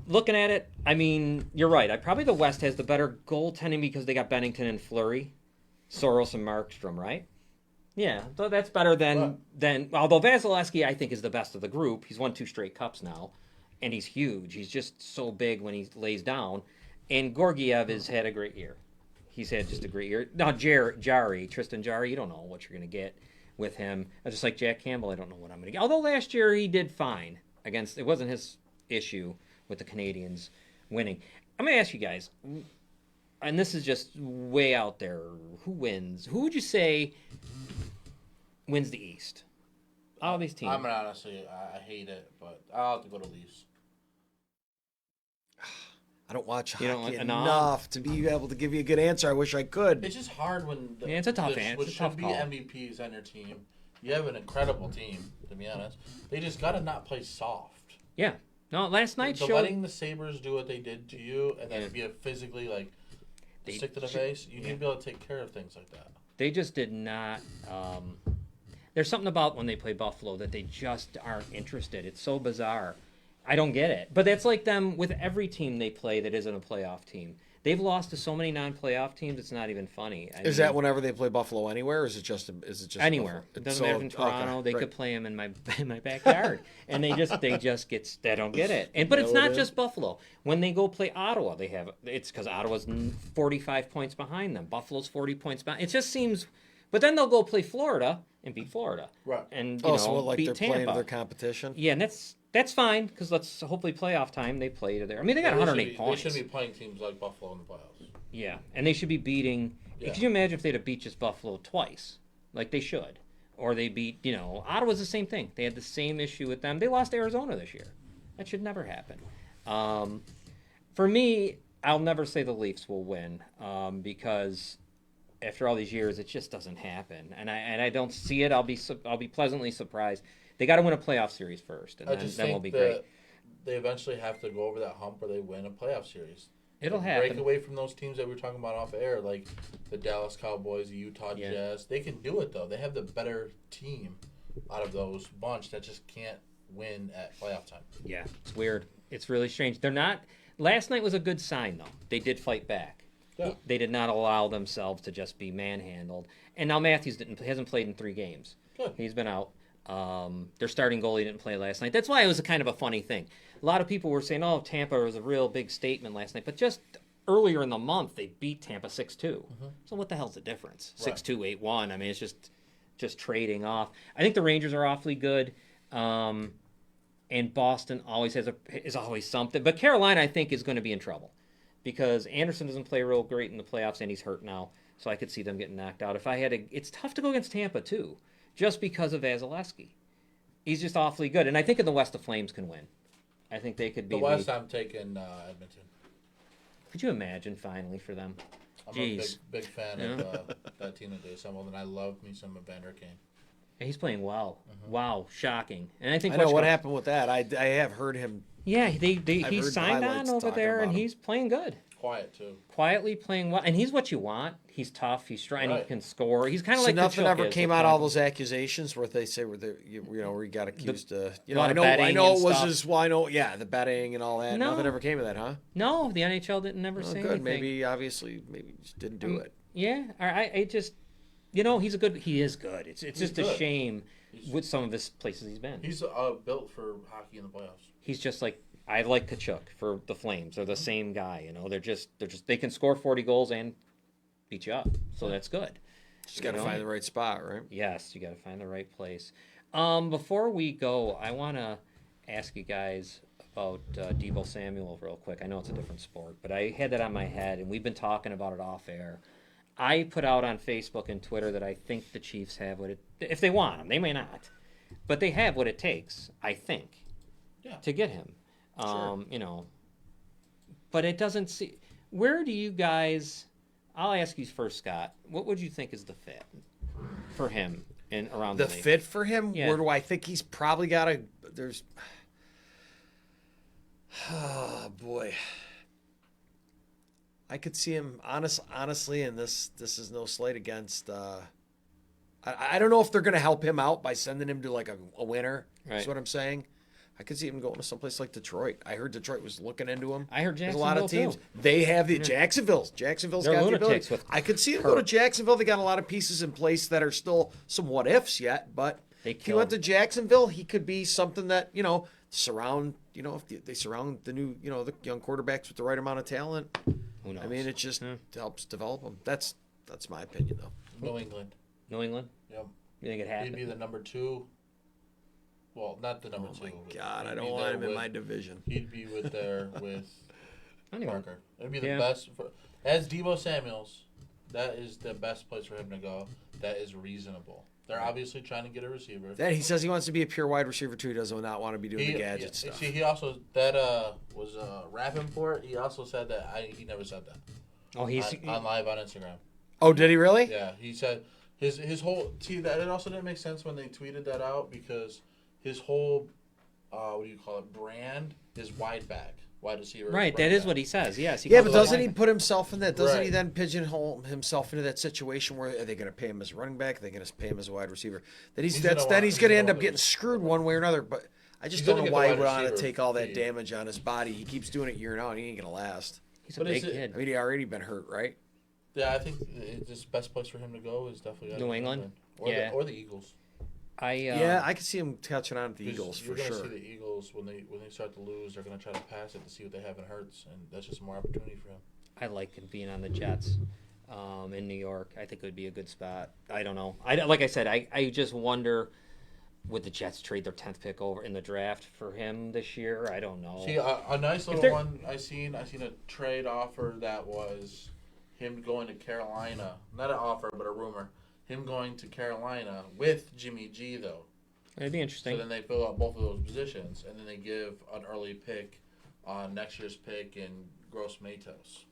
Looking at it, I mean, you're right. Probably the West has the better goaltending because they got Bennington and Fleury, Soros and Markstrom, right? Yeah, so that's better than although Vasilevsky, I think, is the best of the group. He's won 2 straight cups now, and he's huge. He's just so big when he lays down. And Gorgiev has had a great year. He's had just a great year. Now, Tristan Jarry, you don't know what you're going to get with him. Just like Jack Campbell, I don't know what I'm going to get. Although last year he did fine against, it wasn't his issue with the Canadians winning. I'm going to ask you guys, and this is just way out there, who wins? Who would you say wins the East? All these teams. I'm gonna honestly, I hate it, but I'll have to go to Leafs. I don't watch You don't hockey like- enough to be able to give you a good answer. I wish I could. It's just hard when Yeah, it's a tough answer. What It's a tough should be call. MVPs on your team. You have an incredible team, to be honest. They just got to not play soft. Yeah. No, last night So showed. letting the Sabres do what they did to you and then Yeah. be physically like They stick to the should- face, you need to be able to take care of things like that. They just did not. There's something about when they play Buffalo that they just aren't interested. It's so bizarre. I don't get it. But that's like them with every team they play that isn't a playoff team. They've lost to so many non-playoff teams. It's not even funny. Is that whenever they play Buffalo anywhere, or is it just anywhere? Buffalo? It doesn't So- matter if in Toronto. okay, They right. could play them in my backyard, and they just they don't get it. But it's No, not it just Buffalo. When they go play Ottawa, it's because Ottawa's 45 points behind them. Buffalo's 40 points behind. It just seems. But then they'll go play Florida and beat Florida. Right. And So like beat they're Tampa. playing their competition. Yeah, and that's fine because let's hopefully playoff time they play to there. I mean they got 108 points. They should be playing teams like Buffalo in the playoffs. Yeah, and they should be beating. Yeah. Could you imagine if they'd have beat just Buffalo twice, like they should, or they beat Ottawa's the same thing. They had the same issue with them. They lost to Arizona this year. That should never happen. For me, I'll never say the Leafs will win because after all these years, it just doesn't happen, and I don't see it. I'll be pleasantly surprised. They got to win a playoff series first, and I then just we'll think be that great. they eventually have to go over that hump where they win a playoff series. It'll Break happen. away from those teams that we were talking about off air, like the Dallas Cowboys, the Utah Yeah. Jazz. They can do it though. They have the better team out of those bunch that just can't win at playoff time. Yeah, it's weird. It's really strange. They're not. Last night was a good sign, though. They did fight back. Yeah. They did not allow themselves to just be manhandled. And now Matthews hasn't played in 3 games. Good. He's been out. Their starting goalie didn't play last night. That's why it was a kind of a funny thing. A lot of people were saying, "Oh, Tampa was a real big statement last night," but just earlier in the month they beat Tampa 6-2. So what the hell's the difference? Right. 6-2, 8-1. I mean, it's just trading off. I think the Rangers are awfully good. And Boston always is always something. But Carolina, I think, is going to be in trouble because Anderson doesn't play real great in the playoffs, and he's hurt now. So I could see them getting knocked out. It's tough to go against Tampa too. just because of Vasilevsky. He's just awfully good. And I think in the West, the Flames can win. I think they could be The West, I'm taking Edmonton. Could you imagine finally for them? I'm Jeez. a big fan of that team that they assembled, and I love me some Evander Kane. He's playing well. Wow, shocking. And I think I know what happened with that. I have heard him. Yeah, he heard signed highlights on over talking there, about and him. he's playing good. Quiet too. Quietly playing well, and he's what you want. He's tough. He's strong. And he Right. can score. He's kind of So like nothing Kachuk ever is came with out all Blackhawks. those accusations where they say where where he got accused of lot I of know betting I and know it was stuff. his well I know the betting and all that. No. Nothing ever came of that, huh? No, the NHL didn't never Oh, say good. anything. Maybe obviously maybe just didn't do it. Yeah, I just, he's a good. He is good. It's just a good. shame with some of his places he's been. He's built for hockey in the playoffs. He's just like I like Kachuk for the Flames. They're the same guy. They're just they can score 40 goals and beat you up. So that's good. Just got to find the right spot, right? Yes, you got to find the right place. Before we go, I want to ask you guys about Deebo Samuel real quick. I know it's a different sport, but I had that on my head, and we've been talking about it off air. I put out on Facebook and Twitter that I think the Chiefs have what it, if they want him, they may not, but they have what it takes, I think, to get him. Sure. But it doesn't see. Where do you guys? I'll ask you first, Scott. What would you think is the fit for him in around The the league? fit for him? Yeah. Where do I think he's probably got a there's oh boy. I could see him honestly, and this is no slight against I don't know if they're gonna help him out by sending him to like a winner. Right. That's what I'm saying. I could see him going to someplace like Detroit. I heard Detroit was looking into him. I heard There's a lot of Jacksonville, teams. too. They have the Jacksonville's They're got the ability. lunatics with I could see him go to Jacksonville. They got a lot of pieces in place that are still some what ifs yet, but They if he went to killed. Jacksonville, he could be something that, surround, if they surround the new, the young quarterbacks with the right amount of talent. Who knows? I mean, it just helps develop them. That's my opinion, though. New England. New England. Yep. You think it He'd happened? be the number 2. Well, not the number Oh 2. my but God, I he'd don't be want there him in with- my division. He'd be with Anyway. Parker. It'd be the Yeah. best as Deebo Samuels. That is the best place for him to go. That is reasonable. They're obviously trying to get a receiver. Then he says he wants to be a pure wide receiver too. He does not want to be doing the gadget stuff. See, he also was Rappaport. He also said that he never said that Oh, he's on live on Instagram. Oh, did he really? Yeah, he said his whole that it also didn't make sense when they tweeted that out because his whole what do you call it brand is wide receiver. right. That is what he says. Yes. Yeah, calls but it doesn't wide he back. put himself in that? Doesn't he Right. then pigeonhole himself into that situation where are they going to pay him as a running back? Are they going to pay him as a wide receiver? That he's gonna going want- to he's end gonna up want getting the- screwed one way or another. But I just He's don't gonna know get why the he would wide want to receiver take all that fee. damage on his body. He keeps doing it year in out. He ain't going to last. He's a But big is it- kid. I mean, he already been hurt, right? Yeah, I think this best place for him to go is definitely New England? Yeah. or the Eagles. Yeah, I can see him catching on at the Because Eagles for you're gonna sure. see the Eagles when they start to lose, they're gonna try to pass it to see what they have in Hurts, and that's just more opportunity for him. I like him being on the Jets in New York. I think it would be a good spot. I don't know. Like I said, I just wonder would the Jets trade their 10th pick over in the draft for him this year? I don't know. See, a nice little they're- one I seen a trade offer that was him going to Carolina. Not an offer, but a rumor. Him going to Carolina with Jimmy G though. It'd be interesting. So then they fill out both of those positions, and then they give an early pick on next year's pick in Gross Matos,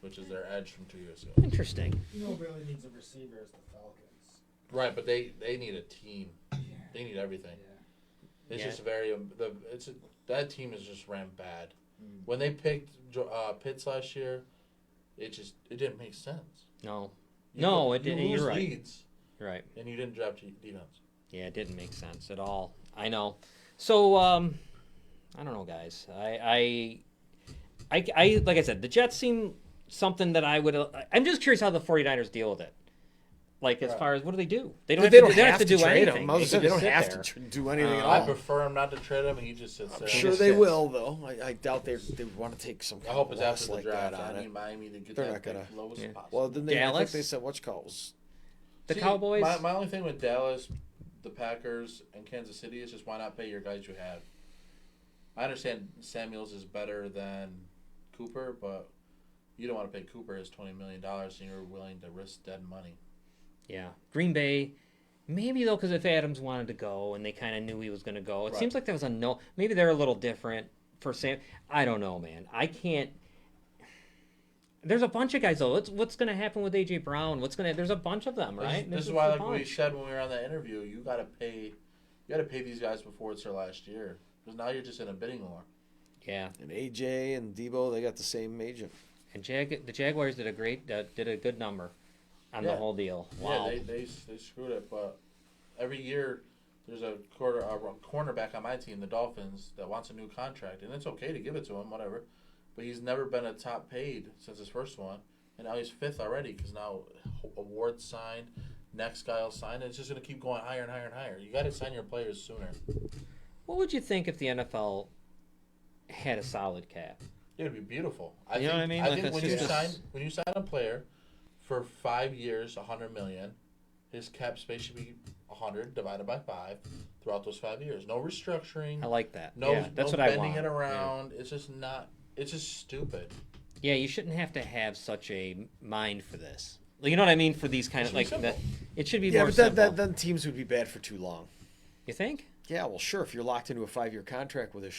which is their edge from 2 years ago. Interesting. You know, really needs a receiver as the Falcons. Right, but they need a team. They need everything. Yeah. It's Yeah. just very that team is just ran bad. When they picked Pitts last year, it didn't make sense. No. You No, go- it didn't. You lose You're right. leads, You're right. and you didn't draft defense. Yeah, it didn't make sense at all. I know. So, I don't know, guys. I like I said, the Jets seem something that I would. I'm just curious how the 49ers deal with it. Like, as far as what do? They don't They have don't to, they don't have have to to do trade anything. him. I was They gonna say, they can don't sit have there. to do anything at I all. prefer him not to trade him, and he just sits there. I'm sure they will, though. I doubt they want to take some. I hope it's loss after the like draft. that on I it. need Miami to get They're that not gonna- pick lowest Yeah. possible. Well, then I think Dallas? they said what you call it was The See, Cowboys. My only thing with Dallas, the Packers, and Kansas City is just why not pay your guys you have. I understand Samuels is better than Cooper, but you don't want to pay Cooper his $20 million, and you're willing to risk dead money. Yeah, Green Bay Maybe though, because if Adams wanted to go and they kind of knew he was going to go, it Right. seems like there was a no. Maybe they're a little different for Sam. I don't know, man. I can't. There's a bunch of guys though. What's going to happen with AJ Brown? There's a bunch of them, right? This is why, like we said when we were on that interview, you got to pay these guys before it's their last year, because now you're just in a bidding war. Yeah. And AJ and Debo, they got the same agent. And the Jaguars did a good number on the whole deal. Wow. Yeah, they screwed it, but every year there's a cornerback on my team, the Dolphins, that wants a new contract, and it's okay to give it to him, whatever. But he's never been a top paid since his first one, and now he's fifth already because now Award signed, next guy will sign, and it's just going to keep going higher and higher and higher. You got to sign your players sooner. What would you think if the NFL had a solid cap? It would be beautiful. You know what I mean? I Like, think it's when you sign a player for 5 years, $100 million, his cap space should be 100 divided by 5 throughout those 5 years. No restructuring. I like that. No, Yeah, that's no what I bending want. it around. Yeah. It's just not. It's just stupid. Yeah, you shouldn't have to have such a mind for this. You know what I mean? For these kind of like that, it should be more but simple. then teams would be bad for too long. You think? Yeah, well, sure. If you're locked into a 5-year contract with a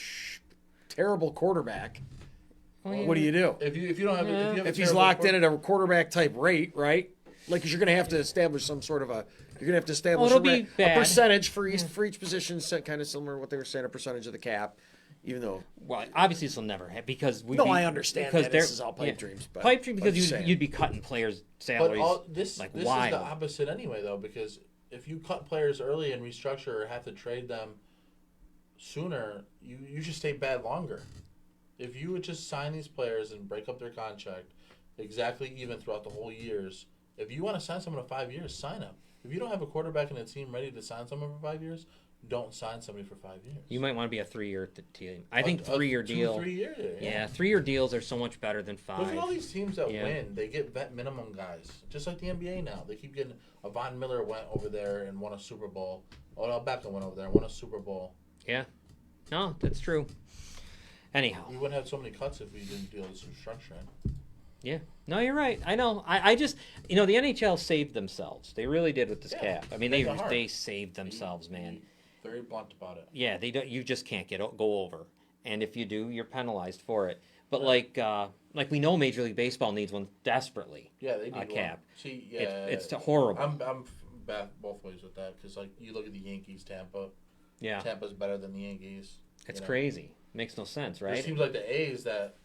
terrible quarterback, what do you do? If you don't have If he's locked in at a quarterback type rate, right? Like, because you're going to have to establish some sort of you're going to have to establish a percentage for each position, kind of similar to what they were saying, a percentage of the cap. Even though, well, obviously this will never happen because I understand because this is all pipe dreams. But pipe dream because you'd be cutting players' salaries. But this wild. is the opposite anyway, though, because if you cut players early and restructure or have to trade them sooner, you just stay bad longer. If you would just sign these players and break up their contract exactly even throughout the whole years, if you want to sign someone to 5 years, sign them. If you don't have a quarterback in a team ready to sign someone for 5 years, don't sign somebody for 5 years. You might want to be a 3-year team. I think 3-year deal. 3 years. Yeah, 3-year deals are so much better than 5. Look at all these teams that win. They get vet minimum guys, just like the NBA now. They keep getting. Von Miller went over there and won a Super Bowl. Odell Beckham went over there and won a Super Bowl. Yeah, no, that's true. Anyhow, we wouldn't have so many cuts if we didn't deal with restructuring. Yeah. No, you're right. I know. I just, the NHL saved themselves. They really did with this cap. I mean, they saved themselves, man. Very blunt about it. Yeah, they don't. You just can't go over, and if you do, you're penalized for it. But like we know Major League Baseball needs one desperately. Yeah, they need a cap. One. See, yeah, it's horrible. I'm both ways with that because like you look at the Yankees, Tampa. Yeah. Tampa's better than the Yankees. It's crazy. Makes no sense, right? It seems like the A's that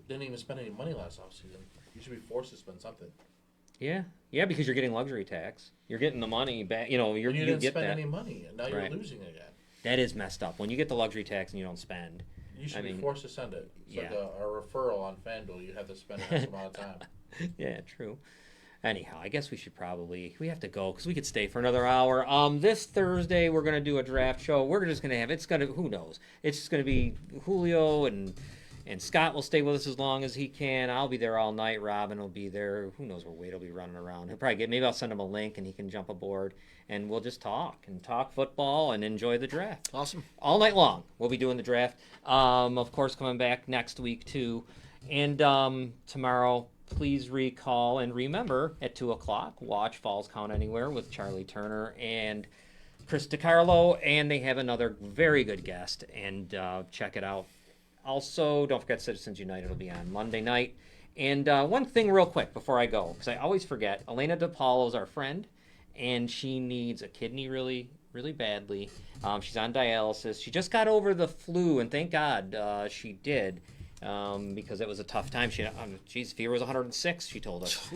didn't even spend any money last offseason. You should be forced to spend something. Yeah, because you're getting luxury tax. You're getting the money back. You didn't get spend that. any money, and now you're losing again. That is messed up. When you get the luxury tax and you don't spend, you should be forced to send it. It's like a referral on FanDuel. You have to spend X amount of time. Yeah, true. Anyhow, I guess we have to go because we could stay for another hour. This Thursday we're gonna do a draft show. We're just gonna have who knows? It's just gonna be Julio and Scott will stay with us as long as he can. I'll be there all night. Robin will be there. Who knows where Wade will be running around. He'll probably maybe I'll send him a link and he can jump aboard and we'll just talk football and enjoy the draft. Awesome. All night long we'll be doing the draft. Of course, coming back next week too, and tomorrow. Please recall and remember at 2:00, watch Falls Count Anywhere with Charlie Turner and Chris DiCarlo, and they have another very good guest, and check it out. Also, don't forget Citizens United will be on Monday night. And one thing real quick before I go, because I always forget, Elena DePaulo is our friend, and she needs a kidney really, really badly. She's on dialysis. She just got over the flu, and thank God she did. Because it was a tough time. Fever was 106, she told us.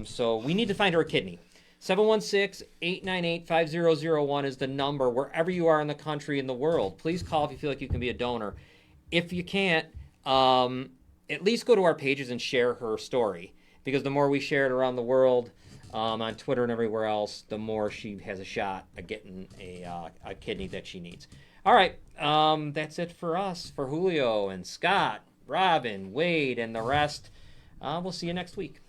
So we need to find her a kidney. 716-898-5001 is the number wherever you are in the country, in the world. Please call if you feel like you can be a donor. If you can't, at least go to our pages and share her story. Because the more we share it around the world, on Twitter and everywhere else, the more she has a shot at getting a kidney that she needs. All right, that's it for us, for Julio and Scott, Robin, Wade, and the rest. We'll see you next week.